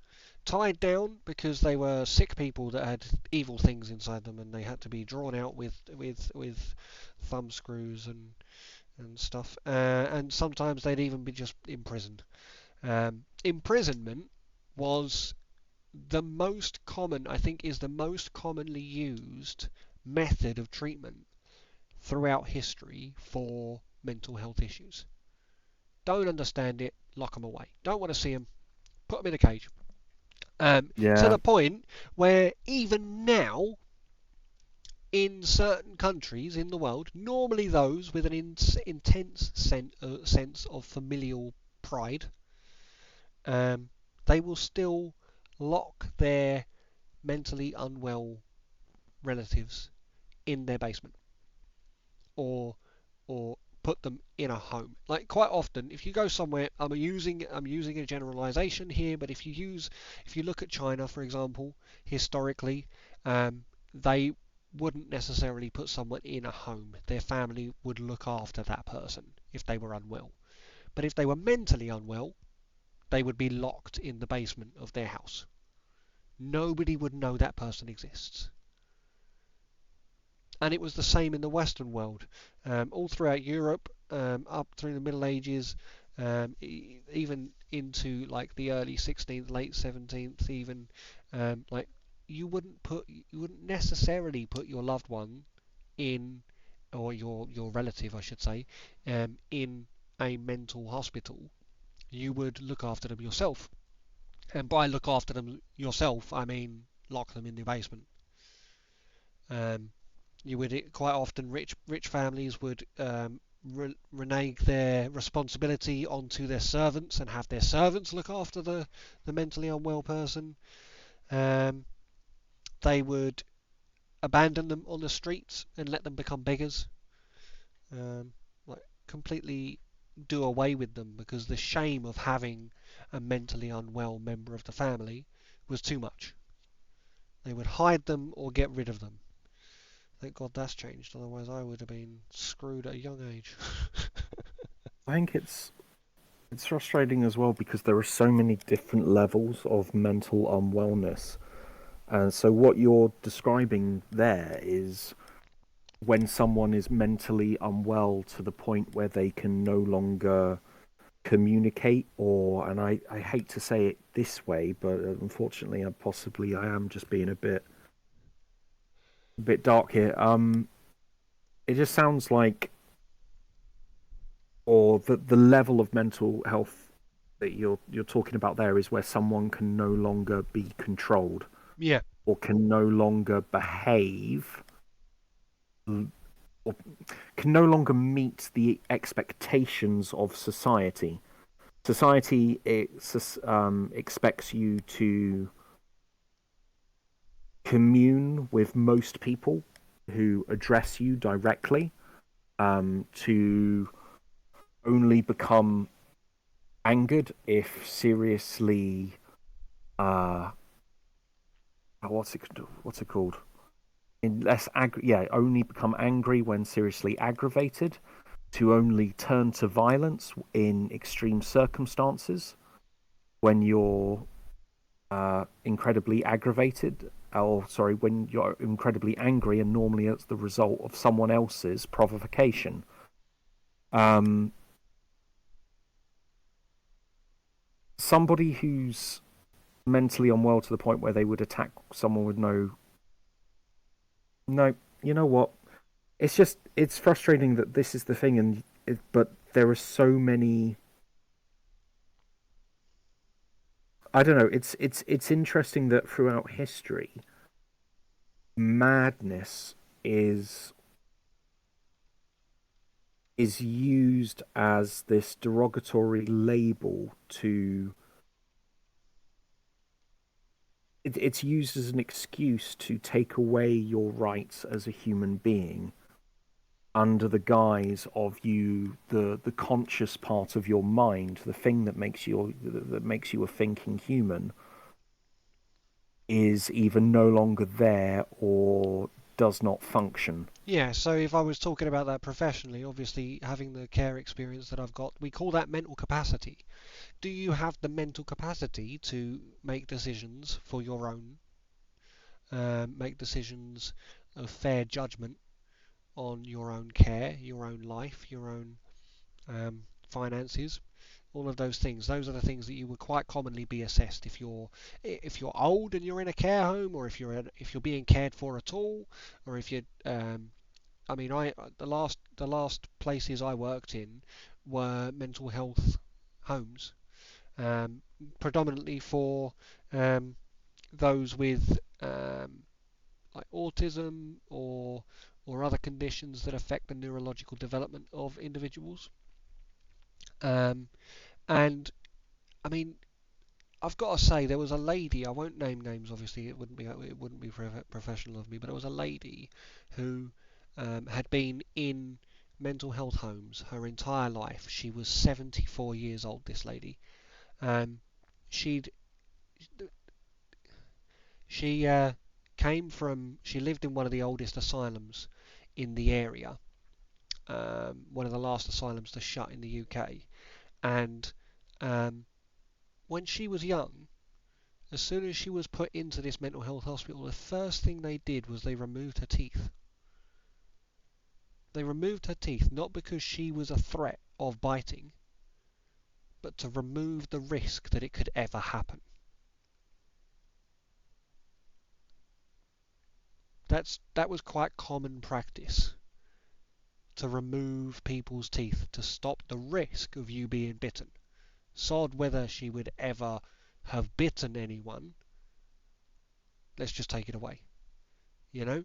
tied down because they were sick people that had evil things inside them, and they had to be drawn out with thumb screws and stuff. And sometimes they'd even be just imprisoned. Imprisonment was the most common, I think, is the most commonly used method of treatment throughout history for mental health issues. Don't understand it, lock them away. Don't want to see them, put them in a cage. To yeah, the point where even now, in certain countries in the world, normally those with an intense sense of familial pride, um, they will still lock their mentally unwell relatives in their basement or or put them in a home. Like quite often, if you go somewhere, I'm using a generalization here, but if you look at China, for example, historically, they wouldn't necessarily put someone in a home. Their family would look after that person if they were unwell. But if they were mentally unwell, they would be locked in the basement of their house. Nobody would know that person exists. And it was the same in the Western world, all throughout Europe, up through the Middle Ages, even into like the early 16th, late 17th, even like you wouldn't necessarily put your loved one in or your relative, I should say, in a mental hospital, you would look after them yourself. And by look after them yourself, I mean lock them in the basement. Um, you would quite often rich families would renege their responsibility onto their servants and have their servants look after the mentally unwell person. Um, they would abandon them on the streets and let them become beggars. Um, like completely do away with them because the shame of having a mentally unwell member of the family was too much. They would hide them or get rid of them. Thank God that's changed, otherwise I would have been screwed at a young age. I think it's frustrating as well because there are so many different levels of mental unwellness. And so what you're describing there is when someone is mentally unwell to the point where they can no longer communicate, or, and I hate to say it this way, but unfortunately I am just being a bit dark here. It just sounds like, or the level of mental health that you're talking about there is where someone can no longer be controlled Yeah, or can no longer behave or can no longer meet the expectations of society. Society expects you to commune with most people who address you directly, to only become angered if seriously, uh, what's it called? Only become angry when seriously aggravated, to only turn to violence in extreme circumstances when you're incredibly aggravated, or sorry, when you're incredibly angry, and normally it's the result of someone else's provocation. Um, Somebody who's mentally unwell to the point where they would attack someone with no, you know what? It's frustrating that this is the thing, but there are so many. I don't know. It's interesting that throughout history, madness is is used as this derogatory label to. It's used as an excuse to take away your rights as a human being under the guise of the conscious part of your mind, the thing that makes you a thinking human, is either no longer there or does not function. yeah. So if I was talking about that professionally, obviously having the care experience that I've got, we call that mental capacity. Do you have the mental capacity to make decisions for your own, make decisions of fair judgment on your own care, your own life, your own finances, all of those things. Those are the things that you would quite commonly be assessed if you're old and you're in a care home, or if you're being cared for at all, or if you're. I mean, the last places I worked in were mental health homes, um, predominantly for um, those with like autism or other conditions that affect the neurological development of individuals. Um, and I mean, I've got to say, there was a lady. I won't name names. Obviously, it wouldn't be professional of me. But it was a lady who had been in mental health homes her entire life. She was 74 years old. This lady. Um, she'd she came from. She lived in one of the oldest asylums in the area. One of the last asylums to shut in the UK. And um, when she was young, as soon as she was put into this mental health hospital, the first thing they did was they removed her teeth. They removed her teeth not because she was a threat of biting, but to remove the risk that it could ever happen. That was quite common practice to remove people's teeth to stop the risk of you being bitten. Sod whether she would ever have bitten anyone. Let's just take it away. You know?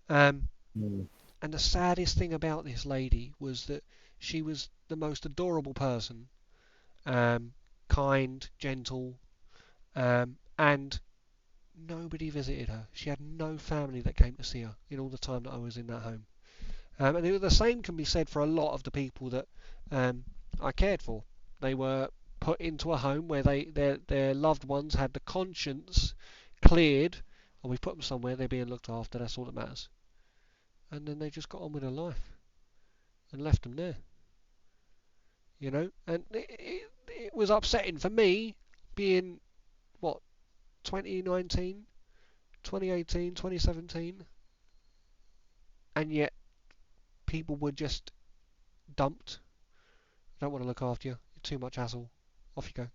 Um, Mm. and the saddest thing about this lady was that she was the most adorable person, kind, gentle, and nobody visited her. She had no family that came to see her in all the time that I was in that home. And the same can be said for a lot of the people that I cared for. They were put into a home where their loved ones had the conscience cleared, and we put them somewhere, they're being looked after, that's all that matters. And then they just got on with their life and left them there. You know? And it was upsetting for me being, what, 2019, 2018, 2017, and yet people were just dumped. Don't want to look after you. You're too much hassle. Off you go.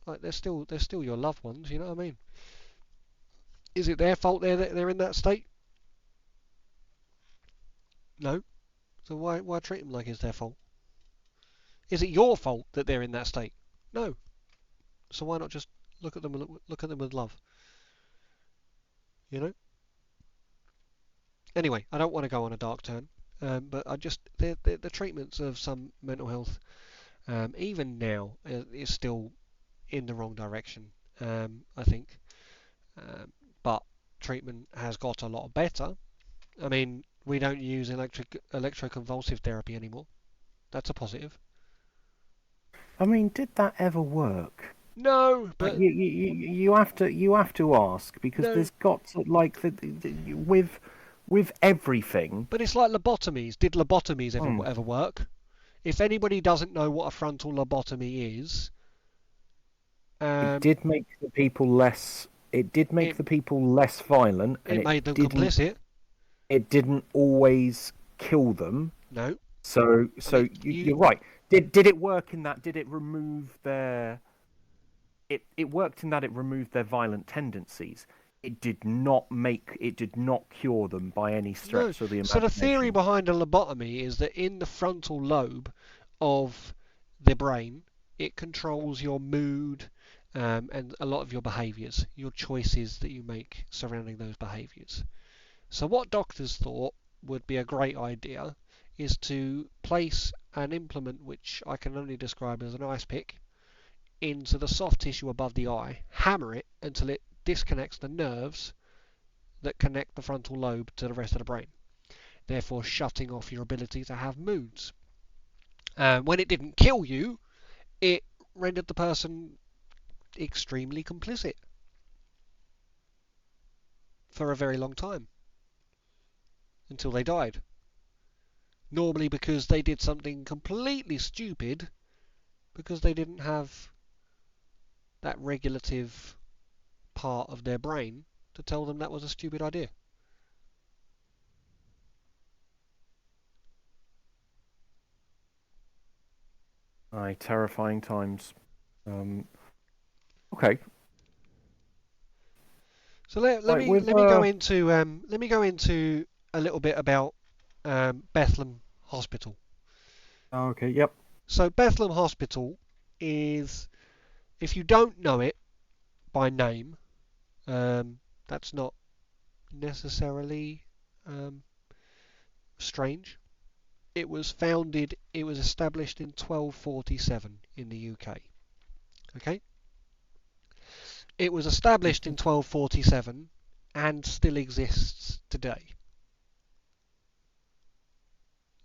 Like they're still your loved ones. You know what I mean? Is it their fault they're in that state? No. So why treat them like it's their fault? Is it your fault that they're in that state? No. So why not just look at them with love? You know. Anyway, I don't want to go on a dark turn, but I just the treatments of some mental health, even now, is still in the wrong direction. I think, but treatment has got a lot better. I mean, we don't use electroconvulsive therapy anymore. That's a positive. I mean, did that ever work? No, Like, but you have to ask, because no, there's got to, like, with everything. but it's like lobotomies. Did lobotomies Hmm. ever work? If anybody doesn't know what a frontal lobotomy is, It um, did make the people less. It did make it the people less violent, and it made them didn't. complicit. It didn't always kill them. No, I So mean you're right. Did it work in that? Did it remove their? It worked in that it removed their violent tendencies. It did not make. It did not cure them by any no. stretch of the So the theory imagination. behind a lobotomy is that in the frontal lobe of the brain, it controls your mood, and a lot of your behaviours, your choices that you make surrounding those behaviours. So what doctors thought would be a great idea is to place an implement which I can only describe as an ice pick into the soft tissue above the eye, hammer it until it disconnects the nerves that connect the frontal lobe to the rest of the brain, therefore shutting off your ability to have moods. When it didn't kill you, it rendered the person extremely complicit for a very long time until they died. Normally because they did something completely stupid because they didn't have that regulative part of their brain to tell them that was a stupid idea. Aye, terrifying times. Um, okay. So let Like me with let me go into a little bit about Bethlehem Hospital. okay, yep. So Bethlehem Hospital is, if you don't know it by name, that's not necessarily um, strange. It was established in 1247 in the UK. Okay, it was established in 1247 and still exists today.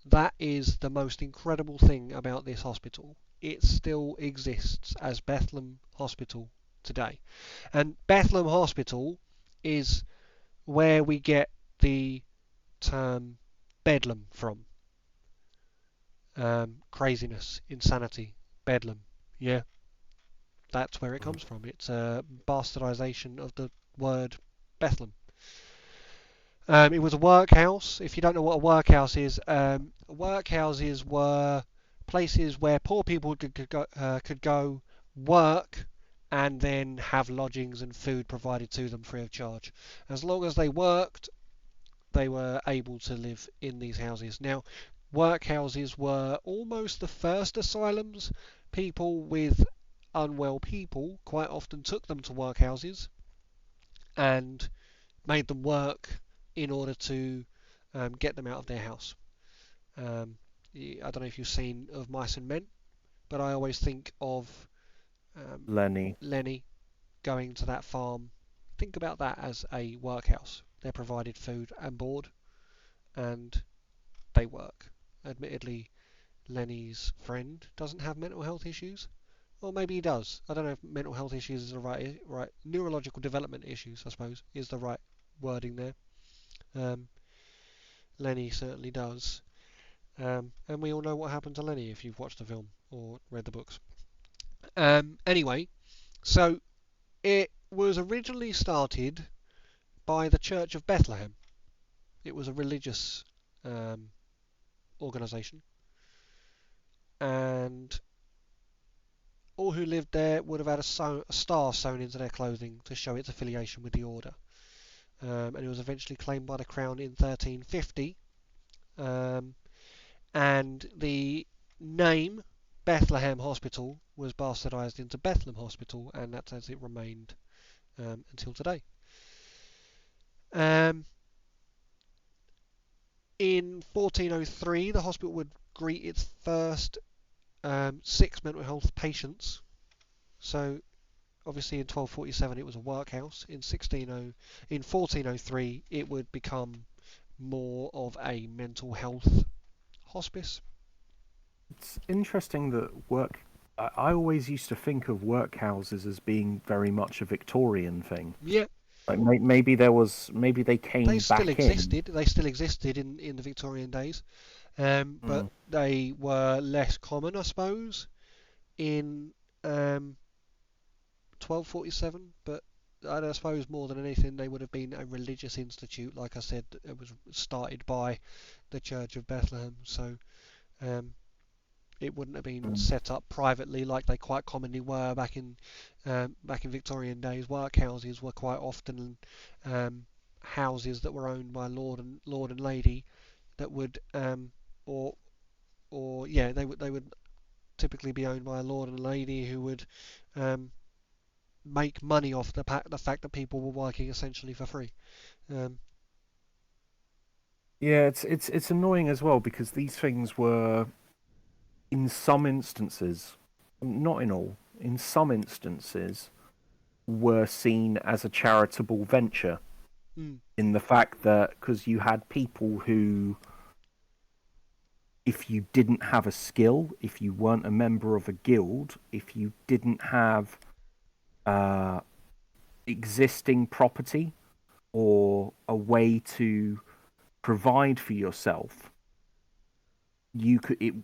That is the most incredible thing about this hospital. It still exists as Bethlehem Hospital today. And Bethlehem Hospital is where we get the term Bedlam from. Craziness, insanity, Bedlam. Yeah, that's where it comes from. It's a bastardization of the word Bethlehem. It was a workhouse. If you don't know what a workhouse is, workhouses were places where poor people could go work and then have lodgings and food provided to them free of charge. As long as they worked, they were able to live in these houses. Now, workhouses were almost the first asylums. People with unwell people quite often took them to workhouses and made them work in order to get them out of their house. I don't know if you've seen Of Mice and Men, but I always think of um, Lenny. Lenny going to that farm. Think about that as a workhouse. They're provided food and board, and they work. Admittedly, Lenny's friend doesn't have mental health issues, or maybe he does. I don't know if mental health issues is the right neurological development issues, I suppose, is the right wording there. Um, Lenny certainly does. And we all know what happened to Lenny if you've watched the film or read the books. Anyway, so it was originally started by the Church of Bethlehem. It was a religious um, organisation, and all who lived there would have had a star sewn into their clothing to show its affiliation with the order. And it was eventually claimed by the crown in 1350. And the name Bethlehem Hospital was bastardised into Bethlehem Hospital, and that's as it remained until today. Um, in 1403, the hospital would greet its first 6 mental health patients. So obviously in 1247 it was a workhouse. In 1403 it would become more of a mental health hospice. It's interesting that I always used to think of workhouses as being very much a Victorian thing. Yeah, Like maybe maybe they they came still back in. existed. They still existed in the Victorian days, but Mm, they were less common, I suppose, in 1247. But I suppose more than anything, they would have been a religious institute. Like I said, it was started by the Church of Bethlehem, so um, it wouldn't have been mm. set up privately like they quite commonly were back in Victorian days. Workhouses were quite often um, houses that were owned by lord and lady that would or yeah, they would typically be owned by a lord and lady who would um, make money off the fact that people were working essentially for free. Um, Yeah, it's annoying as well because these things were, in some instances, not in all, in some instances, were seen as a charitable venture. mm, In the fact that because you had people who, if you didn't have a skill, if you weren't a member of a guild, if you didn't have uh, existing property or a way to provide for yourself,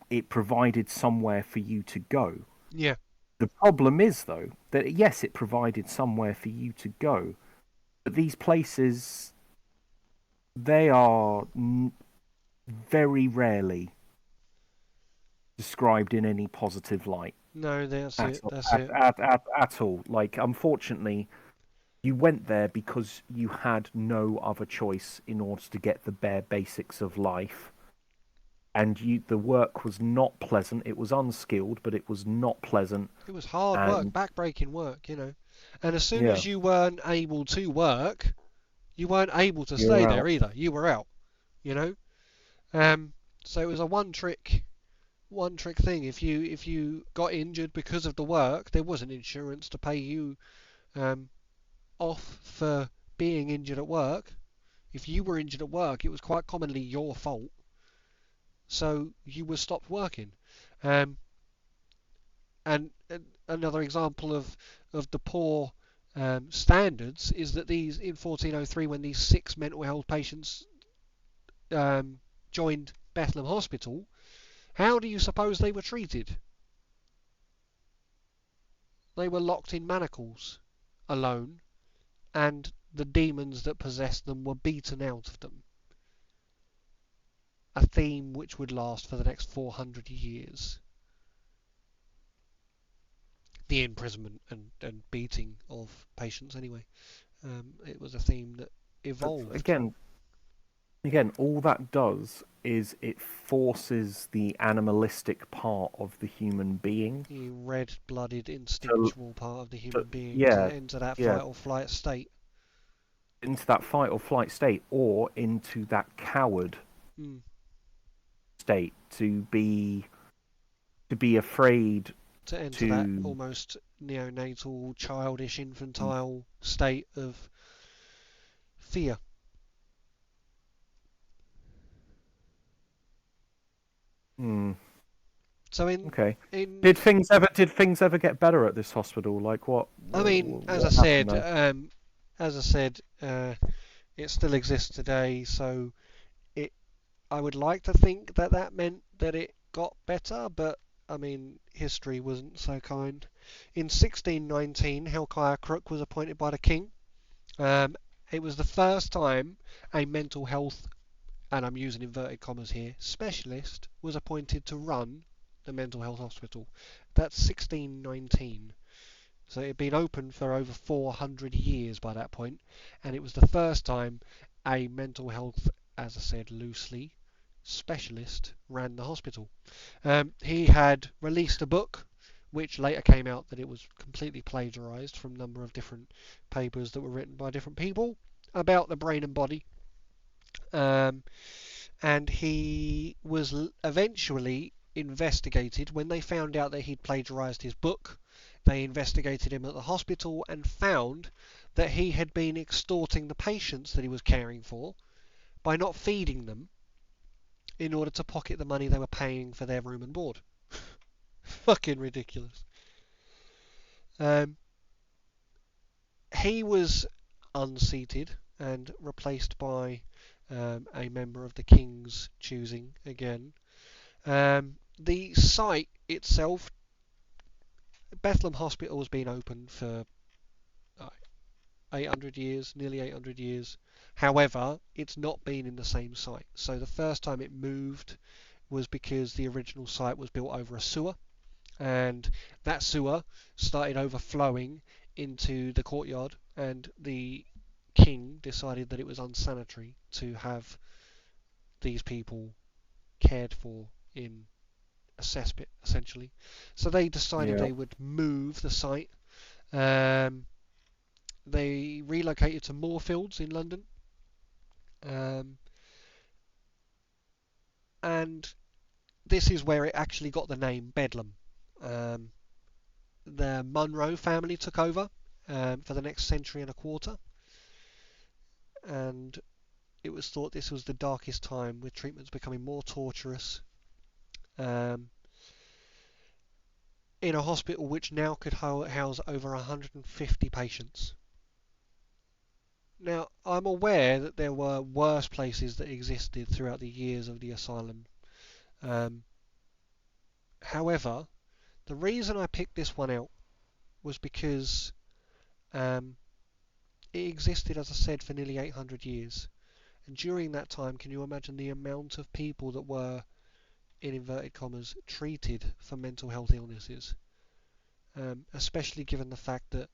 it provided somewhere for you to go. yeah, The problem is though that yes, it provided somewhere for you to go, but these places they are very rarely described in any positive light no, that's at it, all. that's it. At all. Like, unfortunately, you went there because you had no other choice in order to get the bare basics of life. And the work was not pleasant. It was unskilled, but it was not pleasant. It was hard work, And back-breaking work, And as soon yeah, as you weren't able to work, you weren't able to stay you're there out. either. You were out, you know. Um, so it was a one trick thing. If you got injured because of the work, there wasn't insurance to pay you um, off for being injured at work. If you were injured at work, it was quite commonly your fault. So you were stopped working. Um, and another example of the poor standards is that these in 1403, when these 6 mental health patients um, joined Bethlehem Hospital, how do you suppose they were treated? They were locked in manacles, alone, and the demons that possessed them were beaten out of them. A theme which would last for the next 400 years. The imprisonment and beating of patients, anyway. It was a theme that But evolved. again, Again, all that does is it forces the animalistic part of the human being The red-blooded, to, instinctual part of the to human being to yeah, enter that yeah, fight or flight state. into that fight or flight state, or into that coward Mm. state, to be afraid To enter that to. almost neonatal, childish, infantile state of fear. Hmm. So Okay. in Did things ever get better at this hospital? Like what I what mean, what happened there? as I said, it still exists today. So it, I would like to think that that meant that it got better, but I mean, history wasn't so kind. In 1619, Helkiah Crook was appointed by the king. Um, it was the first time a mental health, and I'm using inverted commas here, specialist was appointed to run the mental health hospital. That's 1619. So it had been open for over 400 years by that point, and it was the first time a mental health, as I said loosely, specialist ran the hospital. He had released a book, which later came out that it was completely plagiarized from a number of different papers that were written by different people about the brain and body. Um, and he was eventually investigated when they found out that he'd plagiarized his book. They investigated him at the hospital and found that he had been extorting the patients that he was caring for by not feeding them in order to pocket the money they were paying for their room and board. Fucking ridiculous. Um, he was unseated and replaced by a member of the King's choosing again. The site itself, Bethlehem Hospital, has been open for uh, 800 years, nearly 800 years. However, it's not been in the same site. So the first time it moved was because the original site was built over a sewer, and that sewer started overflowing into the courtyard, and the king decided that it was unsanitary to have these people cared for in a cesspit, essentially. So they decided Yeah. they would move the site. Um, they relocated to Moorfields in London, um, and this is where it actually got the name Bedlam. Um, the Munro family took over for the next century and a quarter, and it was thought this was the darkest time, with treatments becoming more torturous. Um, in a hospital which now could house over 150 patients. Now, I'm aware that there were worse places that existed throughout the years of the asylum. Um, However, the reason I picked this one out was because um, it existed, as I said, for nearly 800 years. And during that time, can you imagine the amount of people that were, in inverted commas, treated for mental health illnesses? Especially given the fact that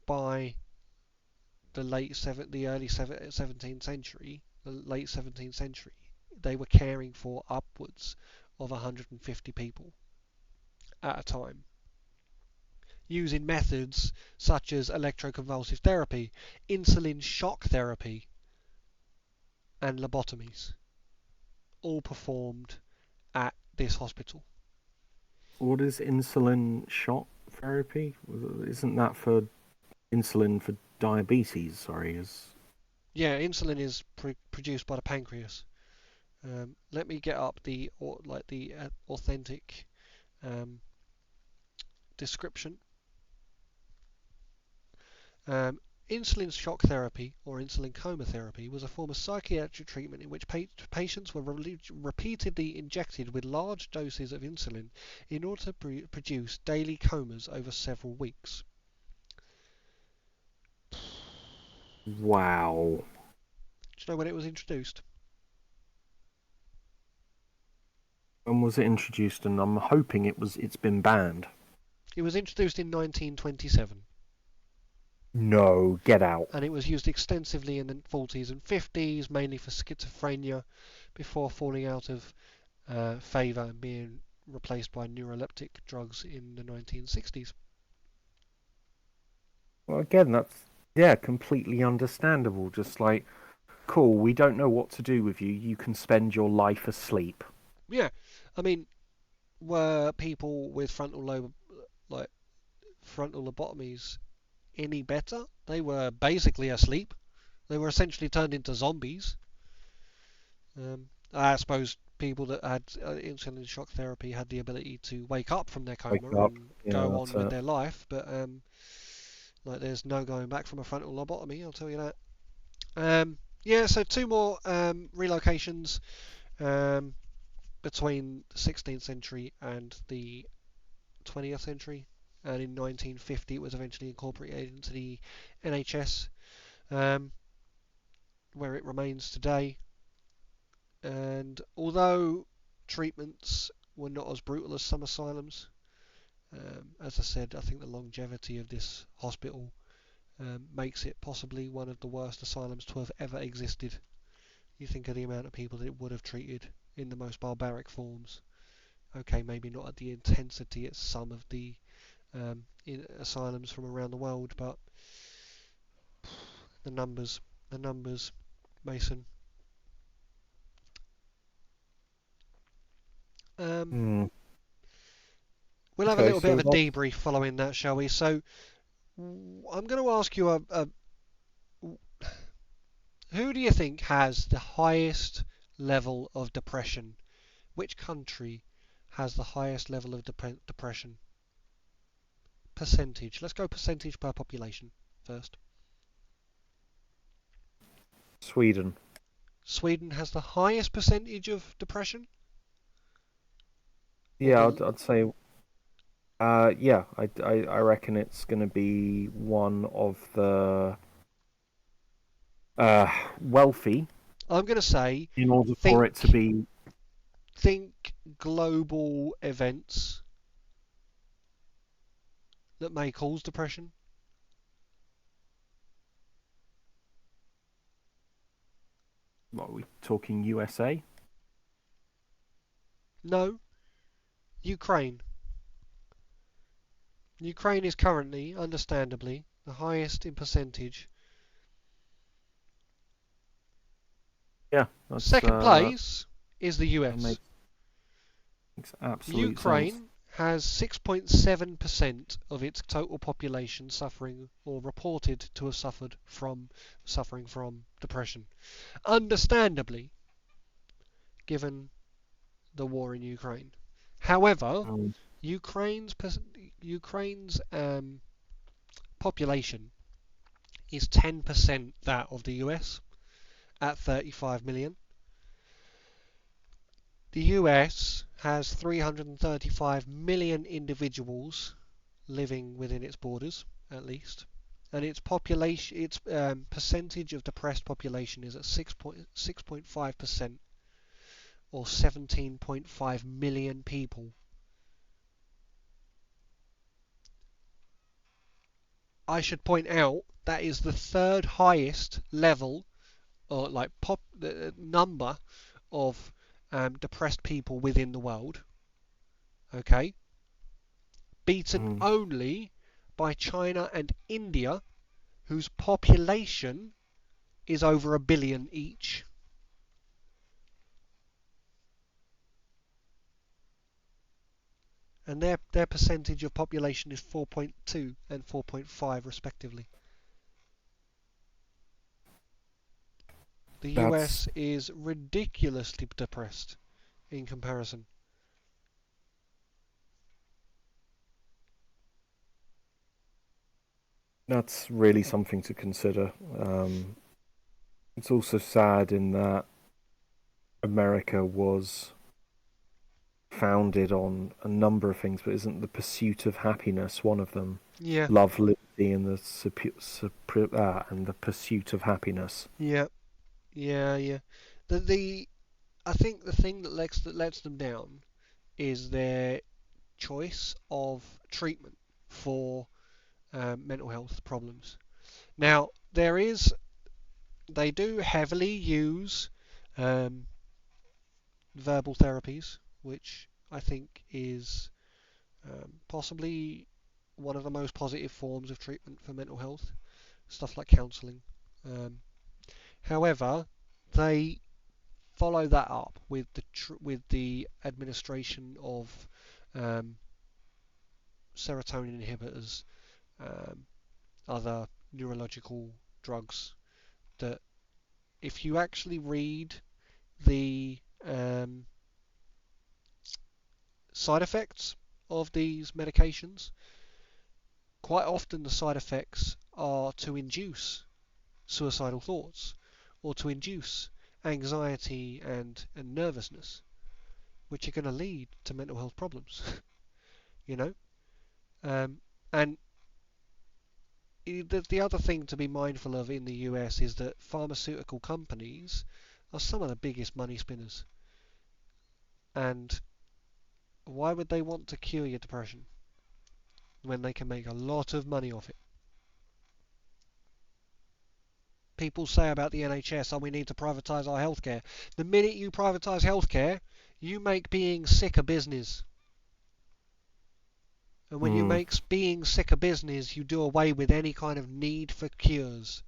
by the early 17th century, the late 17th century, they were caring for upwards of 150 people at a time, using methods such as electroconvulsive therapy, insulin shock therapy, and lobotomies, all performed at this hospital. What is insulin shot therapy? Isn't that for insulin for diabetes? Sorry, is Yeah, insulin is produced by the pancreas. Let me get up the authentic um, description. Um, Insulin shock therapy, or insulin coma therapy, was a form of psychiatric treatment in which patients were repeatedly injected with large doses of insulin in order to produce daily comas over several weeks. wow. Do you know when it was introduced? When was it introduced? And I'm hoping it's been banned. It was introduced in 1927. No, get out. And it was used extensively in the 40s and 50s, mainly for schizophrenia, before falling out of favour and being replaced by neuroleptic drugs in the 1960s. Well, again, that's, yeah, completely understandable. Just like, cool, we don't know what to do with you. You can spend your life asleep. Yeah, I mean, were people with like frontal lobotomies any better? They were basically asleep. They were essentially turned into zombies. I suppose people that had insulin shock therapy had the ability to wake up from their Wake coma up. and Yeah, go on that's with it. their life, but like there's no going back from a frontal lobotomy, I'll tell you that. Yeah, so two more relocations um, between the 16th century and the 20th century, and in 1950 it was eventually incorporated into the NHS, um, where it remains today. And although treatments were not as brutal as some asylums, as I said, I think the longevity of this hospital makes it possibly one of the worst asylums to have ever existed. You think of the amount of people that it would have treated in the most barbaric forms. Okay, maybe not at the intensity as some of the asylums from around the world, but the numbers, the numbers, Mason. Um, Hmm. we'll have a Okay, little bit of so a that's debrief following that, shall we? So I'm going to ask you who do you think has the highest level of depression? Which country has the highest level of depression? Percentage. Let's go percentage per population first. Sweden. Sweden has the highest percentage of depression, or Yeah, the I'd say. Yeah, I reckon it's going to be one of the uh wealthy I'm going to say in order for it to think be. think global events that may cause depression. What are we talking USA? No, Ukraine. Ukraine is currently, understandably, the highest in percentage. Yeah, that's Second place is the that US. makes absolute sense. Ukraine has 6.7% of its total population suffering or reported to have suffering from depression. Understandably, given the war in Ukraine. However, Mm. Ukraine's Ukraine's population is 10% that of the US at 35 million. The US has 335 million individuals living within its borders, at least, and its percentage of depressed population is at 6.5%, or 17.5 million people. I should point out that is the third highest level, or like number of depressed people within the world. Okay, beaten Mm. only by China and India, whose population is over a billion each. And their percentage of population is 4.2 and 4.5 respectively. The That's US is ridiculously depressed in comparison. that's really something to consider. It's also sad in that America was founded on a number of things, but isn't the pursuit of happiness one of them? Yeah, Love, liberty, and and the pursuit of happiness. yeah, yeah. The I think the thing that lets them down is their choice of treatment for mental health problems. Now, they do heavily use verbal therapies, which I think is possibly one of the most positive forms of treatment for mental health, stuff like counselling. Um, However, they follow that up with the administration of um, serotonin inhibitors, um, other neurological drugs. That if you actually read the side effects of these medications, quite often the side effects are to induce suicidal thoughts or to induce anxiety and nervousness, which are going to lead to mental health problems. you know, and the other thing to be mindful of in the US is that pharmaceutical companies are some of the biggest money spinners. And why would they want to cure your depression when they can make a lot of money off it? People say about the NHS, oh, we need to privatise our healthcare. The minute you privatise healthcare, you make being sick a business. And when you Mm. make being sick a business, you do away with any kind of need for cures.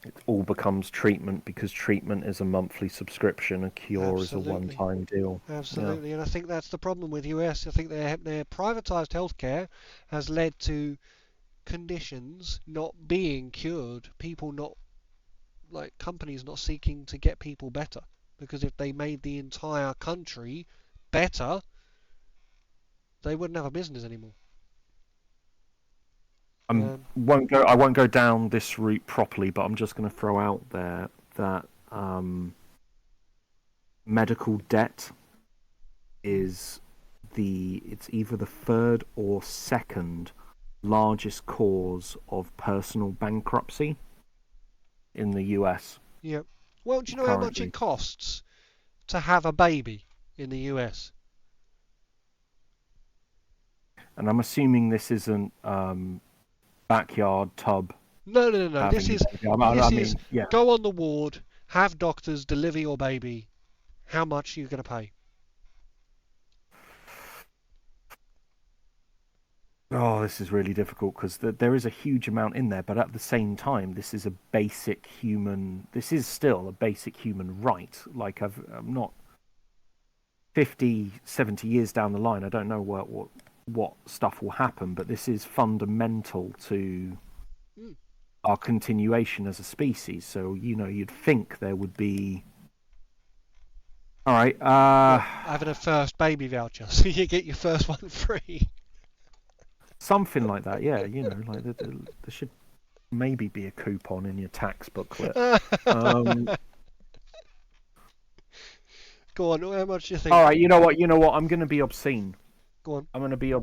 It all becomes treatment because treatment is a monthly subscription, a cure is a Absolutely. one-time deal. Absolutely, and I think that's the problem with US. I think their privatized healthcare has led to conditions not being cured, people not like companies not seeking to get people better. Because if they made the entire country better, they wouldn't have a business anymore. I won't go down this route properly, but I'm just going to throw out there that medical debt is it's either the third or second largest cause of personal bankruptcy in the US Yeah. Well, do you know how much it currently. costs to have a baby in the US? And I'm assuming this isn't backyard tub No, no, no, no. having This your is baby. I this is mean, yeah. go on the ward, have doctors deliver your baby. How much are you going to pay? Oh, this is really difficult because there is a huge amount in there, but at the same time, this is a basic human. This is still a basic human right. Like I'm not 50, 70 years down the line. I don't know what stuff will happen, but this is fundamental to Hmm. our continuation as a species. So you'd think there would be. All right. What? Having a first baby voucher, so you get your first one free. Something like that. Yeah. Like there should maybe be a coupon in your tax booklet. Go on. How much do you think? All right, you know what? I'm going to be obscene. Go on. I'm going to be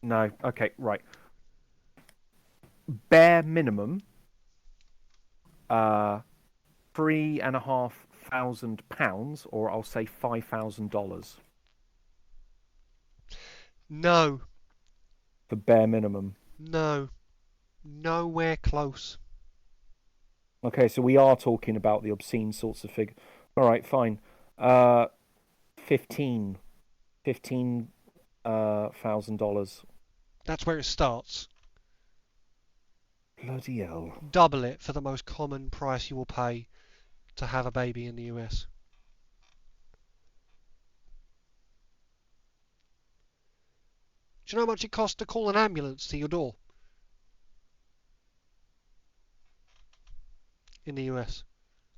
no. Okay, right. Bare minimum, £3,500, or I'll say $5,000 No. for bare minimum. No. Nowhere close. Okay, so we are talking about the obscene sorts of figure. All right, fine. 15,000 dollars. That's where it starts. Bloody hell. Double it for the most common price you will pay to have a baby in the US. Do you know how much it costs to call an ambulance to your door in the US?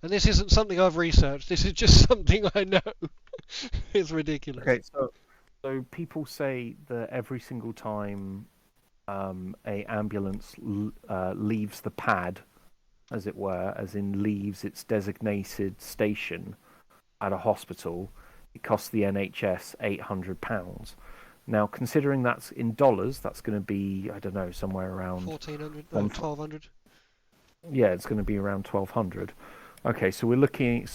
And this isn't something I've researched. This is just something I know. It's ridiculous. Okay, so people say that every single time a ambulance leaves the pad, as it were, as in leaves its designated station at a hospital, it costs the NHS £800. Now, considering that's in dollars, that's going to be, I don't know, somewhere around 1,400, no, 1,200. Yeah, it's going to be around 1,200. Okay, so we're looking,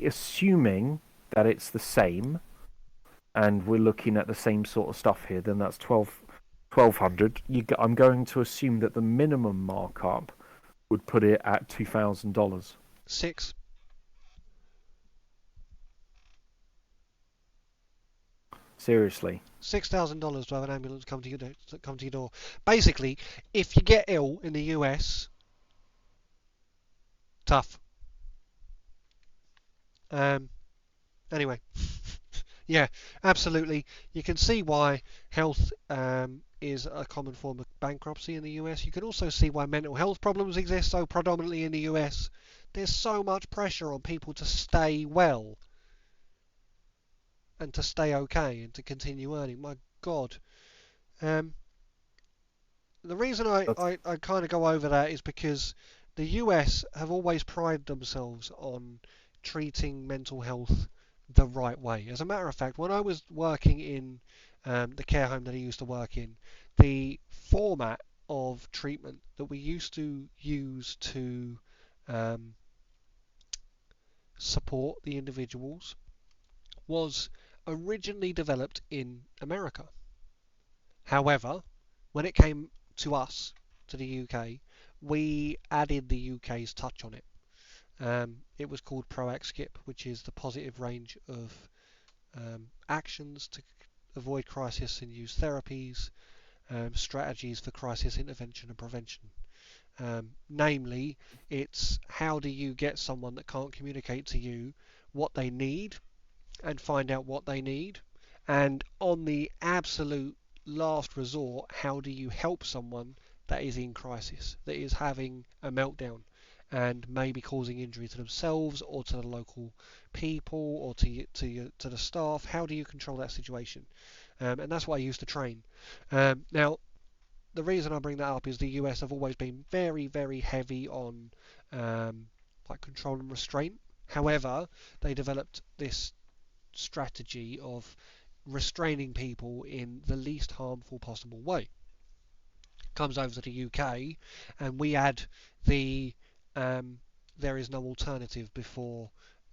assuming that it's the same, and we're looking at the same sort of stuff here, then that's 1,200. I'm going to assume that the minimum markup would put it at $2,000. Six. Seriously. $6,000 to have an ambulance come to your door. Basically, if you get ill in the US, tough. Anyway, yeah, absolutely. You can see why health is a common form of bankruptcy in the US. You can also see why mental health problems exist so predominantly in the US. There's so much pressure on people to stay well and to stay okay and to continue earning. My God. Um, the reason I kind of go over that is because the US have always prided themselves on treating mental health the right way. As a matter of fact, when I was working in the care home that I used to work in, the format of treatment that we used to use to um, support the individuals was originally developed in America. However, when it came to us, to the UK, we added the UK's touch on it. It was called PROACT Skip, which is the positive range of actions to avoid crisis-induced therapies, strategies for crisis intervention and prevention. Namely, it's how do you get someone that can't communicate to you what they need and find out what they need, and on the absolute last resort, how do you help someone that is in crisis, that is having a meltdown and maybe causing injury to themselves or to the local people or to the staff? How do you control that situation? And that's what I used to train. Now, the reason I bring that up is the US have always been very, very heavy on like control and restraint. However, they developed this strategy of restraining people in the least harmful possible way. Comes over to the UK, and we add the there is no alternative before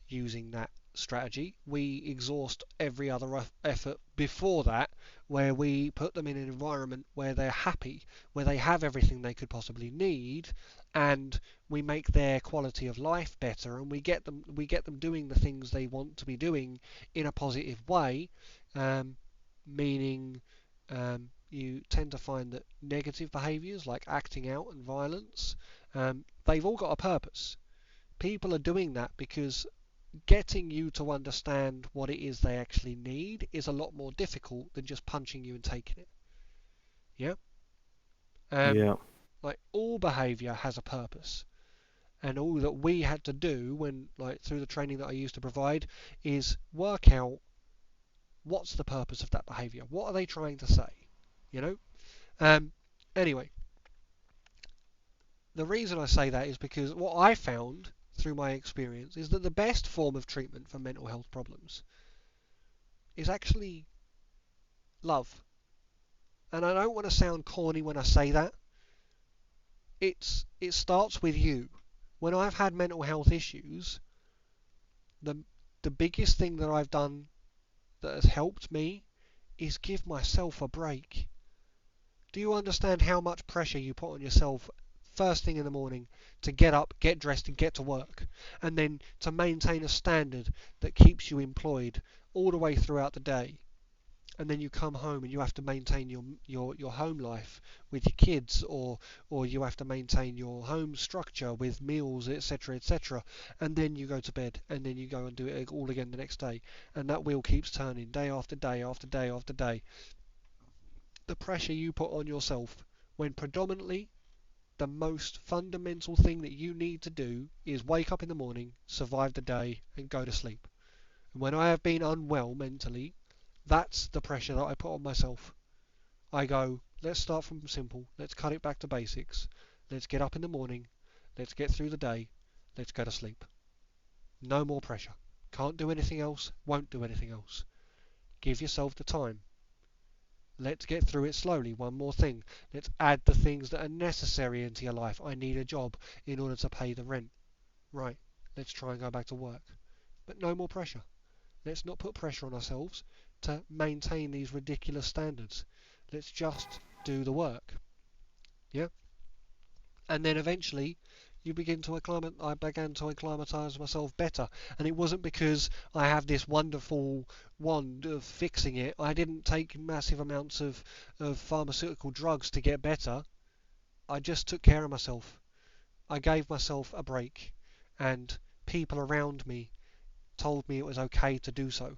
using that strategy. We exhaust every other effort before that, where we put them in an environment where they're happy, where they have everything they could possibly need, and we make their quality of life better, and we get them doing the things they want to be doing in a positive way, meaning you tend to find that negative behaviours like acting out and violence, they've all got a purpose. People are doing that because getting you to understand what it is they actually need is a lot more difficult than just punching you and taking it. Yeah? Um, Yeah. like all behaviour has a purpose. And all that we had to do when like through the training that I used to provide is work out what's the purpose of that behaviour. What are they trying to say? You know? Um, anyway, the reason I say that is because what I found through my experience is that the best form of treatment for mental health problems is actually love. And I don't want to sound corny when I say that. It starts with you. When I've had mental health issues, the the biggest thing that I've done that has helped me is give myself a break. Do you understand how much pressure you put on yourself first thing in the morning to get up, get dressed, and get to work, and then to maintain a standard that keeps you employed all the way throughout the day? And then you come home and you have to maintain your home life with your kids, or you have to maintain your home structure with meals, etc., etc. And then you go to bed, and then you go and do it all again the next day, and that wheel keeps turning day after day after day after day. The pressure you put on yourself when predominantly the most fundamental thing that you need to do is wake up in the morning, survive the day, and go to sleep. And when I have been unwell mentally, that's the pressure that I put on myself. I go, let's start from simple. Let's cut it back to basics. Let's get up in the morning. Let's get through the day. Let's go to sleep. No more pressure. Can't do anything else. Won't do anything else. Give yourself the time. Let's get through it slowly. One more thing. Let's add the things that are necessary into your life. I need a job in order to pay the rent. Right. Let's try and go back to work. But no more pressure. Let's not put pressure on ourselves to maintain these ridiculous standards. Let's just do the work. Yeah? And then eventually I began to acclimatise myself better. And it wasn't because I have this wonderful wand of fixing it. I didn't take massive amounts of pharmaceutical drugs to get better. I just took care of myself. I gave myself a break, and people around me told me it was okay to do so.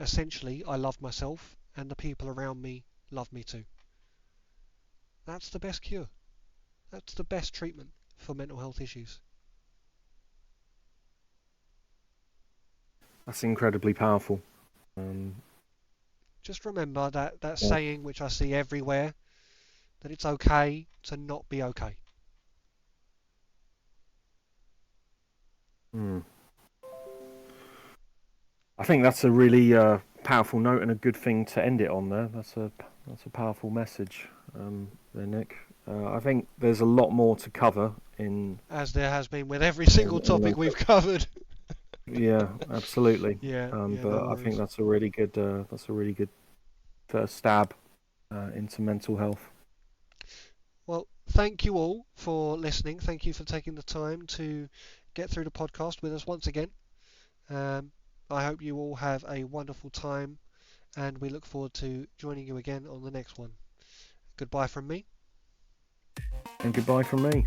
Essentially, I loved myself, and the people around me loved me too. That's the best cure. That's the best treatment for mental health issues. That's incredibly powerful. Just remember that Yeah. saying which I see everywhere, that it's okay to not be okay. I think that's a really powerful note and a good thing to end it on there. That's a powerful message there, Nick. I think there's a lot more to cover in. As there has been with every single topic we've covered. Yeah, absolutely. Yeah, But no I think worries. that's a really good first stab into mental health. Well, thank you all for listening. Thank you for taking the time to get through the podcast with us once again. I hope you all have a wonderful time, and we look forward to joining you again on the next one. Goodbye from me. And goodbye from me.